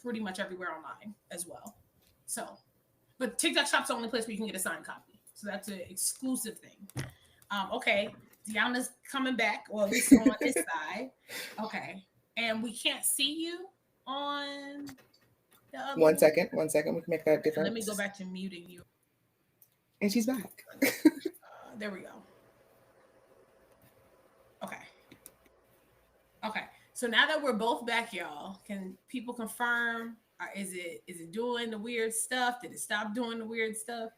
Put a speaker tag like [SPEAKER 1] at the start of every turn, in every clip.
[SPEAKER 1] pretty much everywhere online as well. So, but TikTok Shop's the only place where you can get a signed copy. So that's an exclusive thing. Okay, Deahna's coming back, or at least on this side. Okay, and we can't see you on the other
[SPEAKER 2] One
[SPEAKER 1] one.
[SPEAKER 2] second, one second. We can make that
[SPEAKER 1] Let me go
[SPEAKER 2] difference.
[SPEAKER 1] back to muting you.
[SPEAKER 2] And she's back.
[SPEAKER 1] There we go. Okay. Okay. So now that we're both back, y'all, can people confirm? Is it doing the weird stuff? Did it stop doing the weird stuff?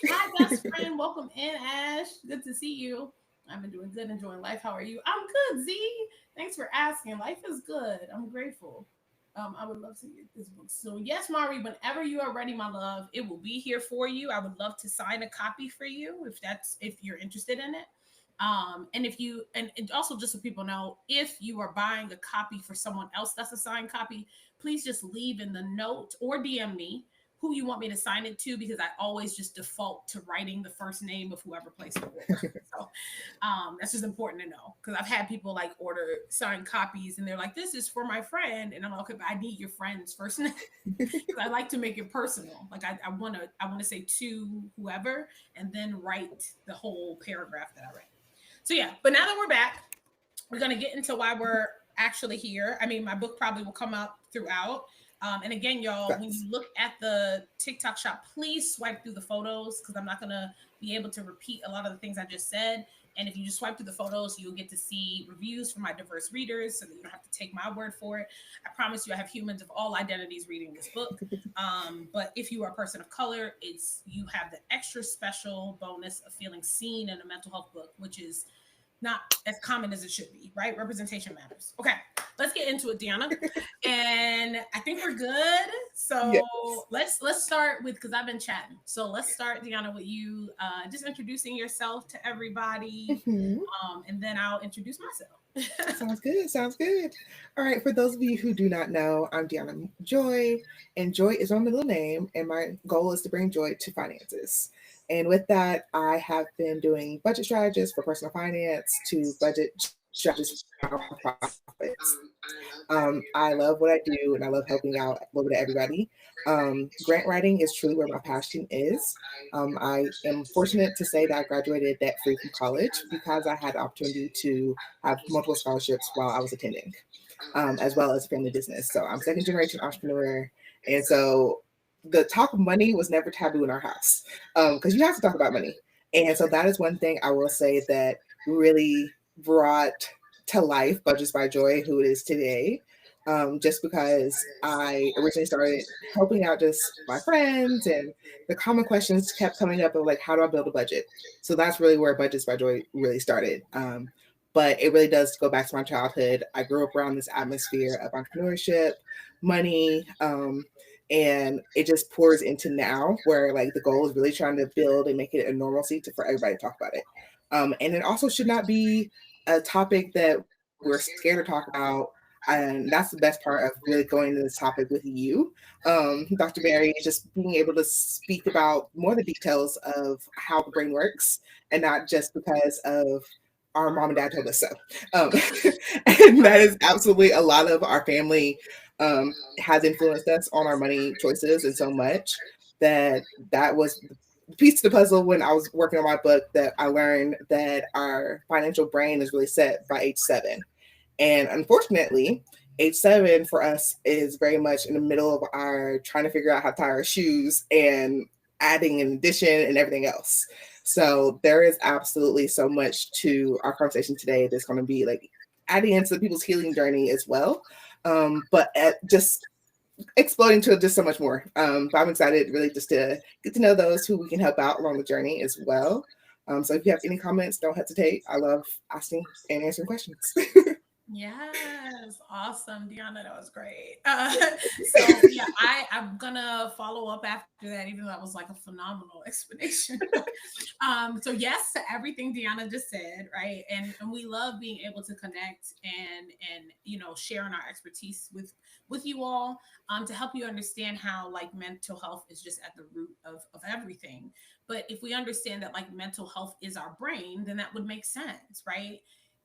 [SPEAKER 1] Hi, best friend. Welcome in, Ash. Good to see you. I've been doing good, enjoying life. How are you? I'm good, Z. Thanks for asking. Life is good. I'm grateful. I would love to get this book. So yes, Mari, whenever you are ready, my love, it will be here for you. I would love to sign a copy for you if you're interested in it. And if you and also just so people know, if you are buying a copy for someone else that's a signed copy, please just leave in the note or DM me who you want me to sign it to, because I always just default to writing the first name of whoever placed the order. So that's just important to know, because I've had people like order signed copies and they're like, "This is for my friend," and I'm like, "Okay, but I need your friend's first name." Because I like to make it personal. Like I want to say to whoever and then write the whole paragraph that I write. So yeah, but now that we're back, we're gonna get into why we're actually here. I mean, my book probably will come out throughout. And again, y'all, when
[SPEAKER 2] Facts.
[SPEAKER 1] you look at the TikTok shop, please swipe through the photos, because I'm not gonna be able to repeat a lot of the things I just said. And if you just swipe through the photos, you'll get to see reviews from my diverse readers, so that you don't have to take my word for it. I promise you, I have humans of all identities reading this book. But if you are a person of color, it's you have the extra special bonus of feeling seen in a mental health book, which is not as common as it should be, right? Representation matters. Okay, let's get into it, Deahna. And I think we're good.
[SPEAKER 2] Yes.
[SPEAKER 1] So let's start with, because I've been chatting. So let's start, Deahna, with you just introducing yourself to everybody,
[SPEAKER 2] Mhm.
[SPEAKER 1] and then I'll introduce myself.
[SPEAKER 2] Sounds good. Sounds good. All right. For those of you who do not know, I'm Deahna Joy, and Joy is my middle name, and my goal is to bring joy to finances. And with that, I have been doing budget strategies for personal finance to budget strategies for nonprofits. I love what I do, and I love helping out a little bit of everybody. Grant writing is truly where my passion is. I am fortunate to say that I graduated debt free from college because I had the opportunity to have multiple scholarships while I was attending, as well as family business. So I'm second generation entrepreneur. And so the talk of money was never taboo in our house, because you have to talk about money. And so that is one thing I will say that really brought to life Budgets by Joy, who it is today. Just because I originally started helping out just my friends, and the common questions kept coming up of like, how do I build a budget? So that's really where Budgets by Joy really started. But it really does go back to my childhood. I grew up around this atmosphere of entrepreneurship, money, and it just pours into now, where like the goal is really trying to build and make it a normalcy for everybody to talk about it. And it also should not be a topic that we're scared to talk about. And that's the best part of really going into this topic with you, Dr. Barry, just being able to speak about more the details of how the brain works, and not just because of our mom and dad told us so. Um, and that
[SPEAKER 1] Right.
[SPEAKER 2] is absolutely a lot of our family has influenced us on our money choices, and so much that that was the piece to the puzzle when I was working on my book, that I learned that our financial brain is really set by age 7. And unfortunately, age 7 for us is very much in the middle of our trying to figure out how to tie our shoes and adding an addition and everything else. So there is absolutely so much to our conversation today that's going to be like adding into people's healing journey as well. But just exploding to just so much more. But I'm excited really just to get to know those who we can help out along the journey as well. So if you have any comments, don't hesitate. I love asking and answering questions.
[SPEAKER 1] Yes, awesome, Deanna. That was great. So yeah, I'm gonna follow up after that, even though that was like a phenomenal explanation. So yes to everything Deanna just said, right? And we love being able to connect and sharing our expertise with you all, to help you understand how like mental health is just at the root of everything. But if we understand that like mental health is our brain, then that would make sense, right?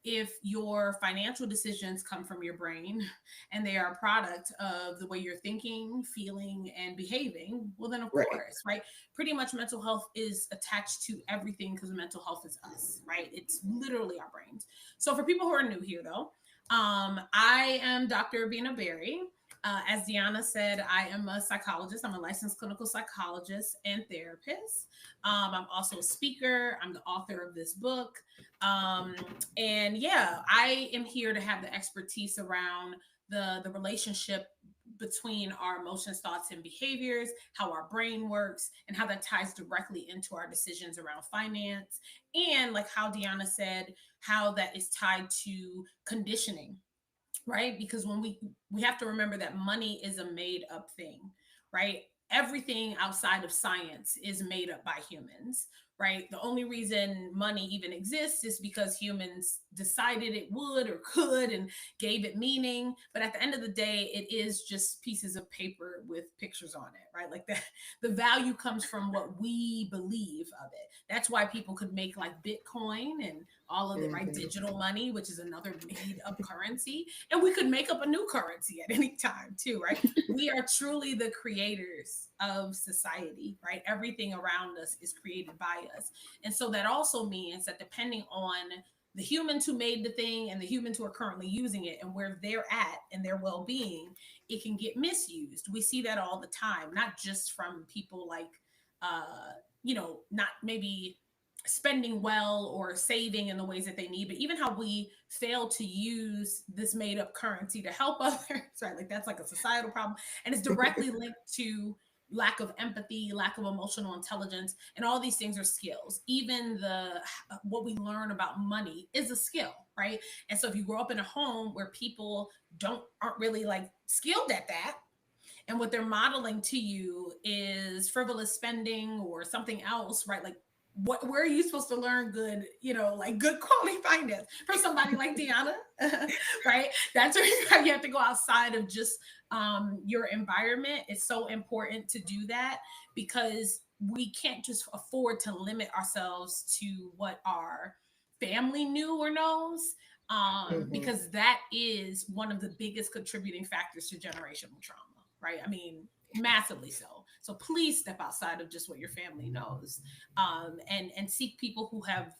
[SPEAKER 1] if your financial decisions come from your brain and they are a product of the way you're thinking, feeling, and behaving, well, then of
[SPEAKER 2] Right.
[SPEAKER 1] course, right? Pretty much mental health is attached to everything because mental health is us, right? It's literally our brains. So for people who are new here, though, I am Dr. Deahna Berry. As Deahna said, I am a psychologist. I'm a licensed clinical psychologist and therapist. I'm also a speaker. I'm the author of this book. Um, and yeah, I am here to have the expertise around the relationship between our emotions, thoughts, and behaviors, how our brain works, and how that ties directly into our decisions around finance. And like how Deahna said, how that is tied to conditioning, right? Because when we have to remember that money is a made up thing, right? Everything outside of science is made up by humans, right? The only reason money even exists is because humans decided it would or could and gave it meaning. But at the end of the day, it is just pieces of paper with pictures on it, right? Like that, the value comes from what we believe of it. That's why people could make like Bitcoin and all of it, right?
[SPEAKER 2] Mm-hmm.
[SPEAKER 1] Digital money, which is another made up currency. And we could make up a new currency at any time, too, right? We are truly the creators of society, right? Everything around us is created by us. And so that also means that depending on the humans who made the thing and the humans who are currently using it and where they're at and their well-being, it can get misused. We see that all the time, not just from people like not maybe spending well or saving in the ways that they need, but even how we fail to use this made up currency to help others, right? Like that's like a societal problem. And it's directly linked to lack of empathy, lack of emotional intelligence, and all these things are skills. Even the what we learn about money is a skill, right? And so if you grow up in a home where people aren't really like skilled at that, and what they're modeling to you is frivolous spending or something else, right? Like where are you supposed to learn good, like good quality finance from somebody like Deahna, right? That's where you have to go outside of just your environment. It's so important to do that because we can't just afford to limit ourselves to what our family knew or knows,
[SPEAKER 2] Mm-hmm.
[SPEAKER 1] because that is one of the biggest contributing factors to generational trauma, right? I mean, massively so. So please step outside of just what your family knows, and seek people who have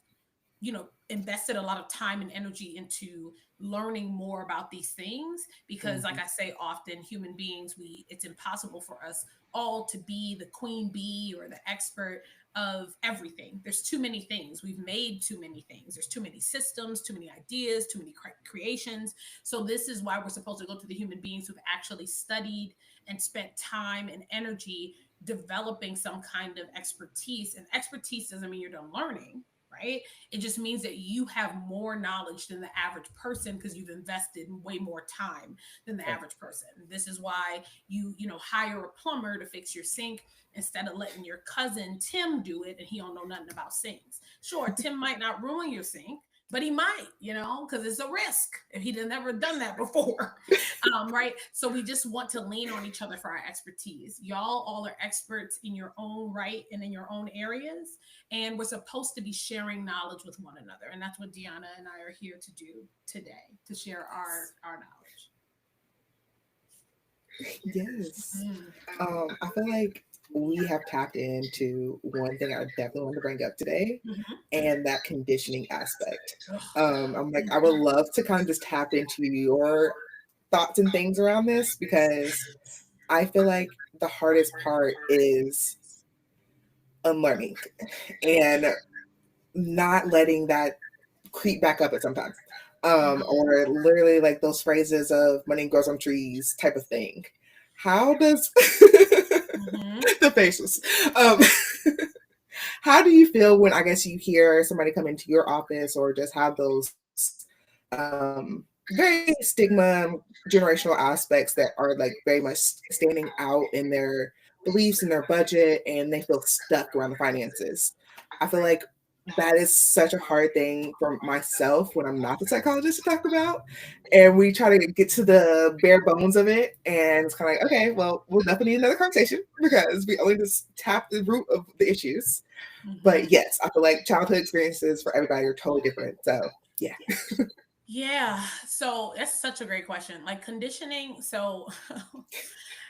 [SPEAKER 1] invested a lot of time and energy into learning more about these things, because like
[SPEAKER 2] Mm-hmm.
[SPEAKER 1] I say often, human beings, it's impossible for us all to be the queen bee or the expert of everything. There's too many things. We've made too many things. There's too many systems, too many ideas, too many creations. So this is why we're supposed to go to the human beings who've actually studied and spent time and energy developing some kind of expertise. And expertise doesn't mean you're done learning, right? It just means that you have more knowledge than the average person because you've invested way more time than the
[SPEAKER 2] Right.
[SPEAKER 1] average person. This is why you hire a plumber to fix your sink instead of letting your cousin Tim do it and he don't know nothing about sinks. Sure, Tim might not ruin your sink, but he might, because it's a risk if he'd never done that before. Right? So we just want to lean on each other for our expertise. Y'all all are experts in your own right and in your own areas, and we're supposed to be sharing knowledge with one another, and that's what Deahna and I are here to do today, to share our knowledge.
[SPEAKER 2] Yes.
[SPEAKER 1] Mm.
[SPEAKER 2] I feel like we have tapped into one thing I definitely want to bring up today,
[SPEAKER 1] Mhm.
[SPEAKER 2] and that conditioning aspect.
[SPEAKER 1] Ugh.
[SPEAKER 2] I'm like, I would love to kind of just tap into your thoughts and things around this because I feel like the hardest part is unlearning and not letting that creep back up at sometimes. Or literally like those phrases of money grows on trees type of thing. How does
[SPEAKER 1] Mhm.
[SPEAKER 2] the faces? Um, how do you feel when I guess you hear somebody come into your office or just have those very stigma generational aspects that are like very much standing out in their beliefs and their budget and they feel stuck around the finances? I feel like that is such a hard thing for myself when I'm not the psychologist to talk about. And we try to get to the bare bones of it. And it's kind of like, okay, well, we'll definitely need another conversation because we only just tap the root of the issues.
[SPEAKER 1] Mhm.
[SPEAKER 2] But yes, I feel like childhood experiences for everybody are totally different. So Yeah.
[SPEAKER 1] Yeah. So that's such a great question. Like conditioning. So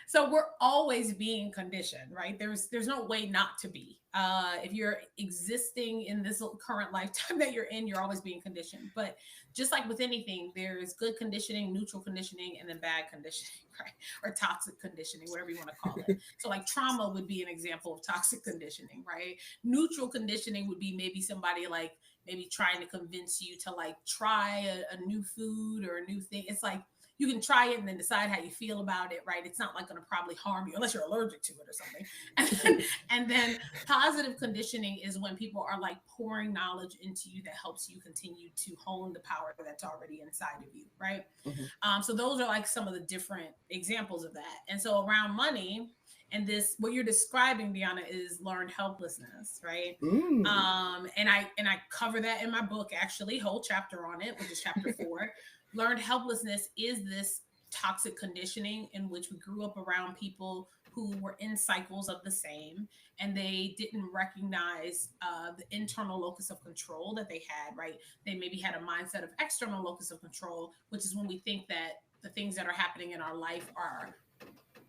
[SPEAKER 1] so we're always being conditioned, right? There's no way not to be. If you're existing in this current lifetime that you're in, you're always being conditioned. But just like with anything, there's good conditioning, neutral conditioning, and then bad conditioning, right? Or toxic conditioning, whatever you want to call it. So like trauma would be an example of toxic conditioning, right? Neutral conditioning would be maybe somebody like maybe trying to convince you to like try a new food or a new thing. It's like you can try it and then decide how you feel about it, right? It's not like going to probably harm you unless you're allergic to it or something. And then positive conditioning is when people are like pouring knowledge into you that helps you continue to hone the power that's already inside of you, right?
[SPEAKER 2] Mhm.
[SPEAKER 1] So those are like some of the different examples of that. And so around money, and this what you're describing, Deanna, is learned helplessness, right?
[SPEAKER 2] Mm.
[SPEAKER 1] And I cover that in my book, actually, whole chapter on it, which is chapter 4. Learned helplessness is this toxic conditioning in which we grew up around people who were in cycles of the same, and they didn't recognize the internal locus of control that they had, right? They maybe had a mindset of external locus of control, which is when we think that the things that are happening in our life are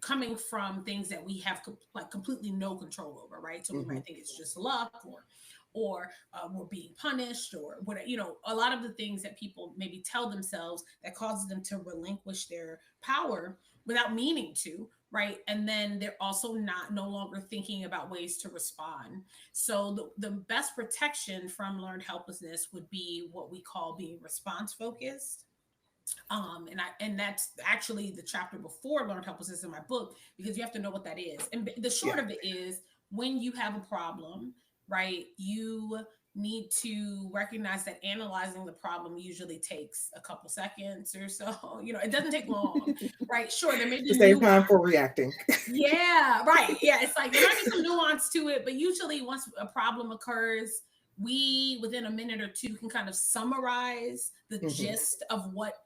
[SPEAKER 1] coming from things that we have like completely no control over, right? So we
[SPEAKER 2] Mhm.
[SPEAKER 1] might think it's just luck, or we're being punished, or what, a lot of the things that people maybe tell themselves that causes them to relinquish their power without meaning to, right? And then they're also not no longer thinking about ways to respond. So the best protection from learned helplessness would be what we call being response focused. And that's actually the chapter before learned helplessness in my book, because you have to know what that is. And the short
[SPEAKER 2] Yeah.
[SPEAKER 1] of it is, when you have a problem, right, you need to recognize that analyzing the problem usually takes a couple seconds or so. It doesn't take long, right? Sure, there may
[SPEAKER 2] To
[SPEAKER 1] be
[SPEAKER 2] save
[SPEAKER 1] nuance.
[SPEAKER 2] time for reacting.
[SPEAKER 1] Yeah, right. Yeah, it's like there might be some nuance to it, but usually once a problem occurs, we within a minute or two can kind of summarize the
[SPEAKER 2] Mhm.
[SPEAKER 1] gist of what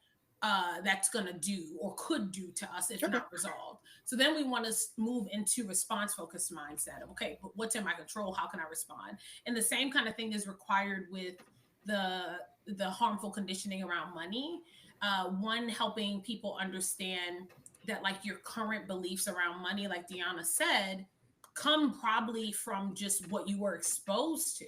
[SPEAKER 1] that's going to do or could do to us if
[SPEAKER 2] Okay.
[SPEAKER 1] not resolved. So then we want to move into response focused mindset of, okay, but what's in my control? How can I respond? And the same kind of thing is required with the the harmful conditioning around money. One, helping people understand that like your current beliefs around money, like Deanna said, come probably from just what you were exposed to.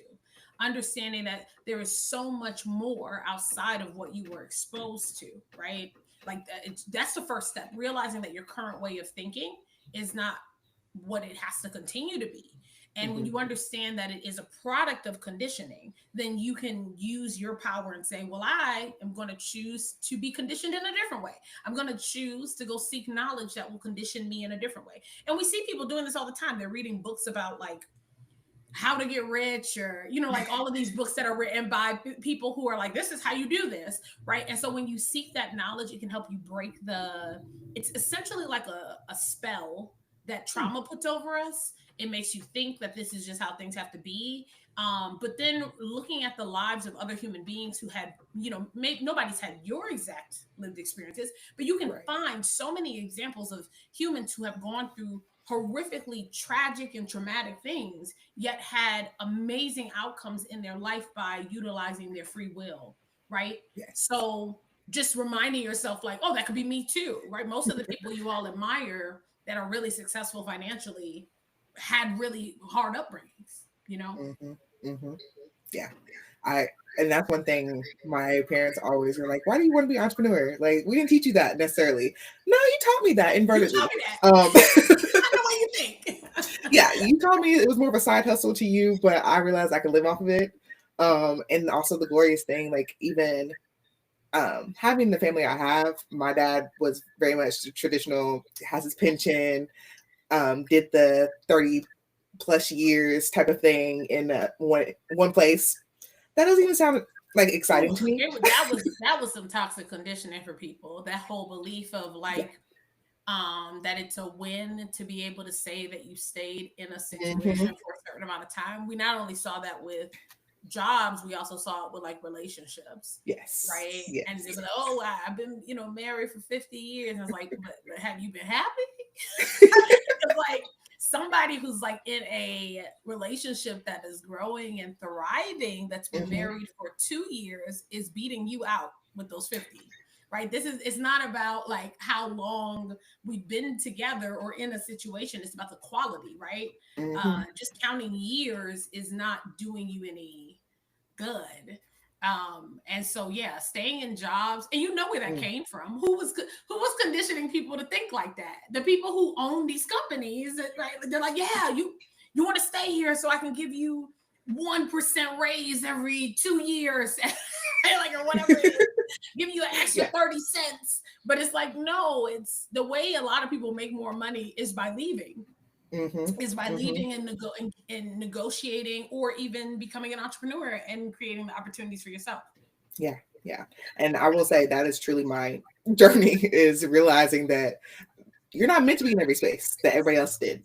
[SPEAKER 1] Understanding that there is so much more outside of what you were exposed to, right? Like that's the first step. Realizing that your current way of thinking is not what it has to continue to be. And when
[SPEAKER 2] Mhm.
[SPEAKER 1] you understand that it is a product of conditioning, then you can use your power and say, well, I am going to choose to be conditioned in a different way. I'm going to choose to go seek knowledge that will condition me in a different way. And we see people doing this all the time. They're reading books about like how to get rich, or like all of these books that are written by people who are like, this is how you do this, right? And so when you seek that knowledge, it can help you break it's essentially like a spell that
[SPEAKER 2] Hmm.
[SPEAKER 1] trauma puts over us. It makes you think that this is just how things have to be. But then looking at the lives of other human beings who had, maybe nobody's had your exact lived experiences, but you can
[SPEAKER 2] Right.
[SPEAKER 1] find so many examples of humans who have gone through horrifically tragic and traumatic things, yet had amazing outcomes in their life by utilizing their free will, right?
[SPEAKER 2] Yes.
[SPEAKER 1] So just reminding yourself, like, oh, that could be me too, right? Most of the people you all admire that are really successful financially had really hard upbringings.
[SPEAKER 2] Mhm. Mhm. Yeah. I and that's one thing my parents always were like, "Why do you want to be an entrepreneur? Like, we didn't teach you that necessarily." No, you taught me that
[SPEAKER 1] You taught
[SPEAKER 2] inadvertently.
[SPEAKER 1] me that.
[SPEAKER 2] Um,
[SPEAKER 1] I know what you think.
[SPEAKER 2] yeah, you taught me it was more of a side hustle to you, but I realized I could live off of it. And also the glorious thing, like even having the family I have, my dad was very much traditional, has his pension, did the 30 plus years type of thing in one place. That doesn't even sound like
[SPEAKER 1] Ooh,
[SPEAKER 2] exciting to me.
[SPEAKER 1] that was some toxic conditioning for people. That whole belief of
[SPEAKER 2] Yeah.
[SPEAKER 1] like that it's a win to be able to say that you stayed in a situation
[SPEAKER 2] Hmm.
[SPEAKER 1] for a certain amount of time. We not only saw that with jobs, we also saw it with like relationships,
[SPEAKER 2] Yes.
[SPEAKER 1] right? And they
[SPEAKER 2] Yes.
[SPEAKER 1] were like, oh, I've been, married for 50 years. And I was like, but have you been happy? Because like somebody somebody who's like in a relationship that is growing and thriving, that's been
[SPEAKER 2] Mm-hmm.
[SPEAKER 1] married for 2 years, is beating you out with those 50. Right. It's not about like how long we've been together or in a situation. It's about the quality, right?
[SPEAKER 2] Mm-hmm.
[SPEAKER 1] Just counting years is not doing you any good. And so yeah, staying in jobs, and you know where that came from. Who was conditioning people to think like that? The people who own these companies, right? They're like, yeah, you want to stay here so I can give you 1% raise every 2 years, like, or whatever it is, give you an extra
[SPEAKER 2] Yeah.
[SPEAKER 1] 30 cents. But it's like, no, it's the way a lot of people make more money is by leaving,
[SPEAKER 2] Mm-hmm.
[SPEAKER 1] is by
[SPEAKER 2] Mm-hmm.
[SPEAKER 1] leaving and, and negotiating, or even becoming an entrepreneur and creating the opportunities for yourself.
[SPEAKER 2] Yeah. Yeah. And I will say that is truly my journey, is realizing that you're not meant to be in every space that everybody else did.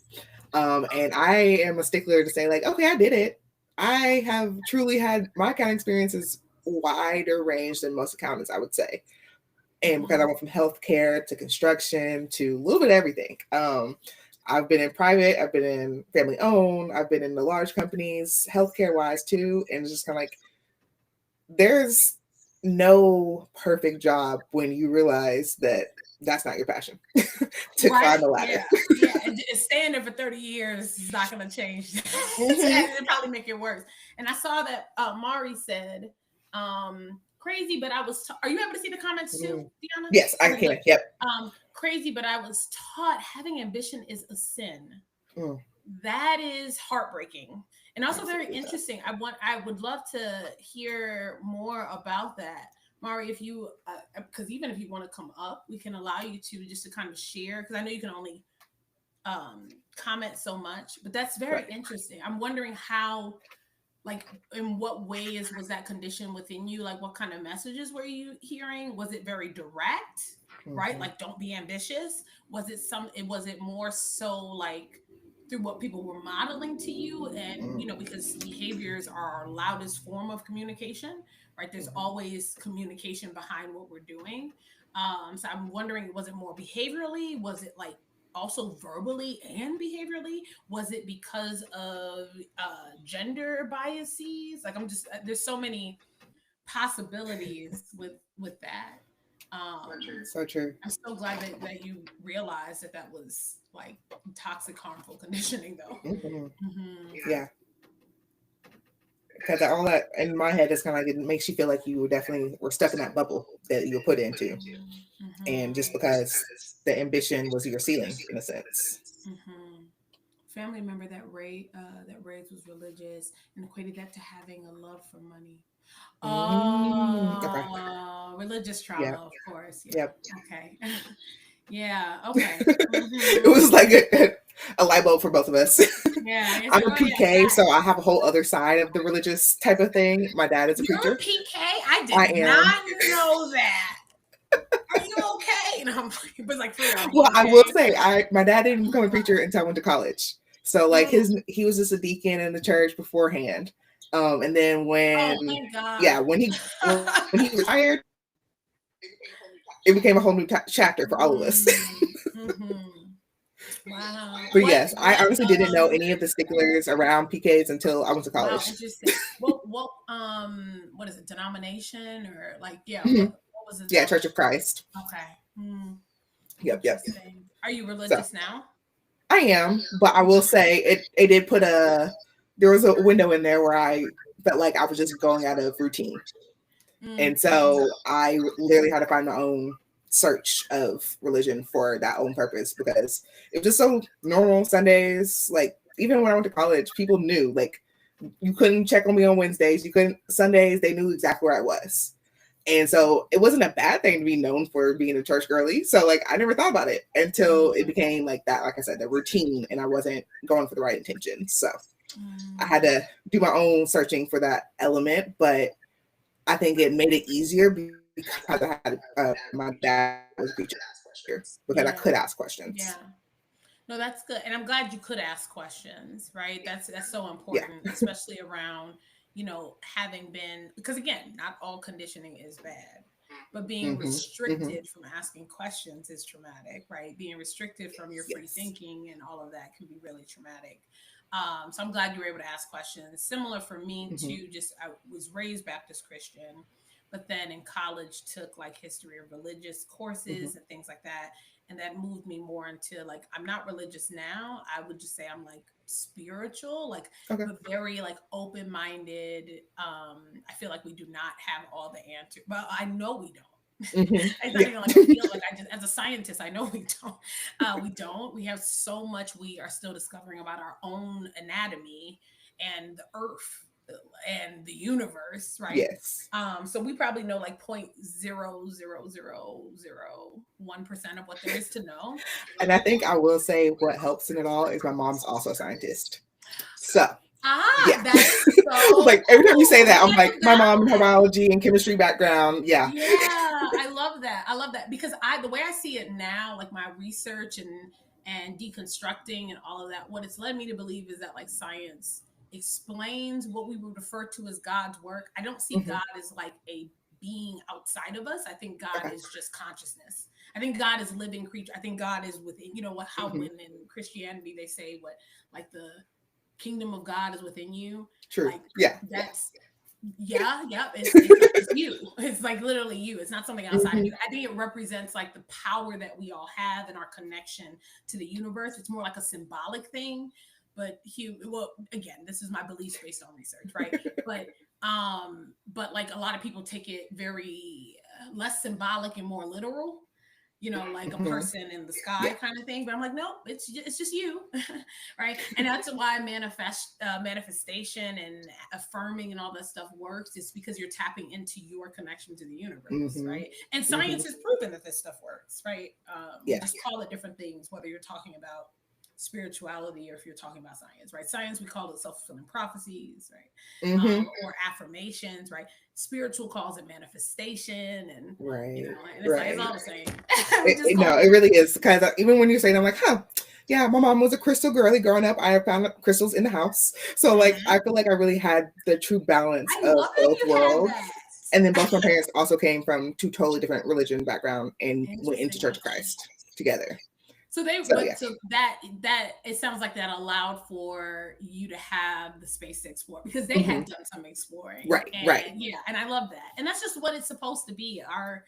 [SPEAKER 2] And I am a stickler to say, like, okay, I did it. I have truly had my accounting experience is wider range than most accountants, I would say. And because I
[SPEAKER 1] Mhm.
[SPEAKER 2] went from healthcare to construction to a little bit of everything. I've been in private, I've been in family owned, I've been in the large companies, healthcare wise too. And it's just kind of like, there's no perfect job when you realize that that's not your passion to
[SPEAKER 1] Right.
[SPEAKER 2] climb the ladder.
[SPEAKER 1] Yeah. Yeah. And staying there for 30 years is not going to change.
[SPEAKER 2] Mm-hmm.
[SPEAKER 1] It'll probably make it worse. And I saw that Mari said, crazy, but I was, are you able to see the comments too,
[SPEAKER 2] Mm.
[SPEAKER 1] Deanna?
[SPEAKER 2] Yes, I
[SPEAKER 1] Okay, good.
[SPEAKER 2] can. Yep.
[SPEAKER 1] Crazy, but I was taught having ambition is a sin.
[SPEAKER 2] Mm,
[SPEAKER 1] That is heartbreaking, and
[SPEAKER 2] I
[SPEAKER 1] also very
[SPEAKER 2] absolutely that.
[SPEAKER 1] interesting. I would love to hear more about that, Mari. If you, because even if you want to come up, we can allow you to just to kind of share, because I know you can only comment so much, but that's very
[SPEAKER 2] Right.
[SPEAKER 1] interesting. I'm wondering how, like, in what ways was that condition within you? Like, what kind of messages were you hearing? Was it very direct, right?
[SPEAKER 2] Mm-hmm.
[SPEAKER 1] Like, don't be ambitious. Was it more so like through what people were modeling to you? And
[SPEAKER 2] Mm-hmm.
[SPEAKER 1] because behaviors are our loudest form of communication, right? There's always communication behind what we're doing. So I'm wondering, was it more behaviorally? Was it like also verbally and behaviorally? Was it because of gender biases? Like, I'm just, there's so many possibilities with that.
[SPEAKER 2] So true.
[SPEAKER 1] I'm so glad that you realized that was like toxic, harmful conditioning, though.
[SPEAKER 2] Mm-hmm.
[SPEAKER 1] Hmm.
[SPEAKER 2] Yeah. Because all that in my head is kind of like, it makes you feel like you definitely were stuck in that bubble that you were put into. And just
[SPEAKER 1] Hmm.
[SPEAKER 2] because the ambition was your ceiling, in a sense.
[SPEAKER 1] Hmm. Family member that raised was religious and equated that to having a love for money.
[SPEAKER 2] Mm, okay.
[SPEAKER 1] Religious
[SPEAKER 2] Yeah.
[SPEAKER 1] trauma, of course. Yeah.
[SPEAKER 2] Yep.
[SPEAKER 1] Okay. Yeah. Okay.
[SPEAKER 2] It
[SPEAKER 1] Hmm.
[SPEAKER 2] was like a light bulb for both of us.
[SPEAKER 1] Yeah. It's
[SPEAKER 2] I'm
[SPEAKER 1] like,
[SPEAKER 2] a
[SPEAKER 1] oh yeah,
[SPEAKER 2] PK,
[SPEAKER 1] that.
[SPEAKER 2] so I have a whole other side of the religious type of thing. My dad is a
[SPEAKER 1] You're a
[SPEAKER 2] preacher.
[SPEAKER 1] PK. I
[SPEAKER 2] I
[SPEAKER 1] did
[SPEAKER 2] am.
[SPEAKER 1] not know that. Are you okay? And I'm like, but like, for real, are
[SPEAKER 2] Well,
[SPEAKER 1] you
[SPEAKER 2] I will
[SPEAKER 1] okay?
[SPEAKER 2] say, my dad didn't become a preacher until I went to college. So like
[SPEAKER 1] Mm.
[SPEAKER 2] he was just a deacon in the church beforehand. And then
[SPEAKER 1] Oh,
[SPEAKER 2] when
[SPEAKER 1] thank God.
[SPEAKER 2] yeah, when he retired, it became a whole new chapter for all of us.
[SPEAKER 1] Mm-hmm. Wow.
[SPEAKER 2] But yes, I honestly didn't know any of the sticklers around PKs until I went to
[SPEAKER 1] Wow,
[SPEAKER 2] college.
[SPEAKER 1] interesting. What is it? Denomination, or like, yeah,
[SPEAKER 2] Mhm.
[SPEAKER 1] what was the
[SPEAKER 2] Yeah,
[SPEAKER 1] denomination?
[SPEAKER 2] Church of Christ.
[SPEAKER 1] Okay. Hmm.
[SPEAKER 2] Yep, yep.
[SPEAKER 1] Interesting. Are you
[SPEAKER 2] So
[SPEAKER 1] religious now?
[SPEAKER 2] I am, but I will say it did put there was a window in there where I felt like I was just going out of routine. And
[SPEAKER 1] Mm-hmm.
[SPEAKER 2] so I literally had to find my own search of religion for that own purpose, because it was just so normal Sundays. Like even when I went to college, people knew, like, you couldn't check on me on Wednesdays. You couldn't Sundays, they knew exactly where I was. And so it wasn't a bad thing to be known for being a church girly. So like I never thought about it until it became like that, like I said, the routine, and I wasn't going for the right intentions. So I had
[SPEAKER 1] Mm-hmm.
[SPEAKER 2] to do my own searching for that element, but I think it made it easier because I had my dad was a preacher, because I could ask
[SPEAKER 1] Yeah.
[SPEAKER 2] questions.
[SPEAKER 1] Yeah. No, that's good. And I'm glad you could ask questions, right? That's so
[SPEAKER 2] Yeah.
[SPEAKER 1] important, especially around, having been, because again, not all conditioning is bad. but being restricted from asking questions is traumatic, right? Being restricted from your free
[SPEAKER 2] Yes.
[SPEAKER 1] thinking and all of that can be really traumatic. So I'm glad you were able to ask questions. Similar for me
[SPEAKER 2] Mm-hmm.
[SPEAKER 1] too. Just I was raised Baptist Christian, but then in college took like history of religious
[SPEAKER 2] Mm-hmm.
[SPEAKER 1] courses and things like that, and that moved me more into like I'm not religious now. I would just say I'm like spiritual, like
[SPEAKER 2] Okay.
[SPEAKER 1] but very like open minded. I feel like we do not have all the answers. Well, I know we don't.
[SPEAKER 2] Mm-hmm.
[SPEAKER 1] It's not
[SPEAKER 2] Yeah.
[SPEAKER 1] even like a feel like I just as a scientist I know we don't. We don't. We have so much we are still discovering about our own anatomy and the earth and the universe, right?
[SPEAKER 2] Yes.
[SPEAKER 1] So we probably know like 0.00001% of what there is to know.
[SPEAKER 2] And I think I will say what helps in it all is my mom's also a scientist. So
[SPEAKER 1] Ah,
[SPEAKER 2] yeah.
[SPEAKER 1] that is so
[SPEAKER 2] Like every time you say
[SPEAKER 1] cool.
[SPEAKER 2] that, I'm
[SPEAKER 1] Look
[SPEAKER 2] like
[SPEAKER 1] at
[SPEAKER 2] my mom and her
[SPEAKER 1] that.
[SPEAKER 2] biology and chemistry background. Yeah.
[SPEAKER 1] Yeah, I love that. I love that because I the way I see it now, like my research and deconstructing and all of that, what it's led me to believe is that like science explains what we would refer to as God's work. I don't see
[SPEAKER 2] Hmm.
[SPEAKER 1] God as like a being outside of us. I think God
[SPEAKER 2] Okay.
[SPEAKER 1] is just consciousness. I think God is living creature. I think God is within, you know what how
[SPEAKER 2] Hmm.
[SPEAKER 1] when in Christianity they say what like the kingdom of God is within you.
[SPEAKER 2] True.
[SPEAKER 1] Like
[SPEAKER 2] Yeah. Yeah.
[SPEAKER 1] that's yeah, yep. It's you. It's like literally you. It's not something outside of
[SPEAKER 2] Hmm.
[SPEAKER 1] you. I think it represents like the power that we all have and our connection to the universe. It's more like a symbolic thing. But well, again, this is my beliefs based on research, right? But like a lot of people take it very less symbolic and more literal, you know, like a
[SPEAKER 2] Hmm.
[SPEAKER 1] person in the
[SPEAKER 2] Yeah.
[SPEAKER 1] sky kind of thing. But I'm like, no, it's just you, right? And that's why manifestation and affirming and all that stuff works. It's because you're tapping into your connection to the universe,
[SPEAKER 2] Hmm.
[SPEAKER 1] right? And
[SPEAKER 2] Hmm.
[SPEAKER 1] science has proven that this stuff works, right? We
[SPEAKER 2] Yeah.
[SPEAKER 1] just call it different things, whether you're talking about spirituality or if you're talking about science, right? Science, we call it self-fulfilling prophecies, right?
[SPEAKER 2] Hmm.
[SPEAKER 1] Or affirmations, right? Spiritual calls it manifestation, and you
[SPEAKER 2] Right.
[SPEAKER 1] know, and it's like it's
[SPEAKER 2] Right.
[SPEAKER 1] all the same. We just
[SPEAKER 2] No,
[SPEAKER 1] call
[SPEAKER 2] it
[SPEAKER 1] it
[SPEAKER 2] really is. Because even when you're saying, I'm like, huh, yeah, my mom was a crystal girly growing up. I found crystals in the house. So, like,
[SPEAKER 1] different.
[SPEAKER 2] I feel like I really had the true balance
[SPEAKER 1] I
[SPEAKER 2] of
[SPEAKER 1] love that
[SPEAKER 2] both
[SPEAKER 1] you had
[SPEAKER 2] worlds. And then
[SPEAKER 1] that.
[SPEAKER 2] both my parents also came from two totally different religion background and went into
[SPEAKER 1] Interesting,
[SPEAKER 2] Church of
[SPEAKER 1] interesting.
[SPEAKER 2] Christ together.
[SPEAKER 1] So they,
[SPEAKER 2] So, yeah.
[SPEAKER 1] but so that it sounds like that allowed for you to have the space to explore because they
[SPEAKER 2] Hmm.
[SPEAKER 1] had done some exploring,
[SPEAKER 2] Right. Right.
[SPEAKER 1] and yeah, and I love that, and that's just what it's supposed to be. Our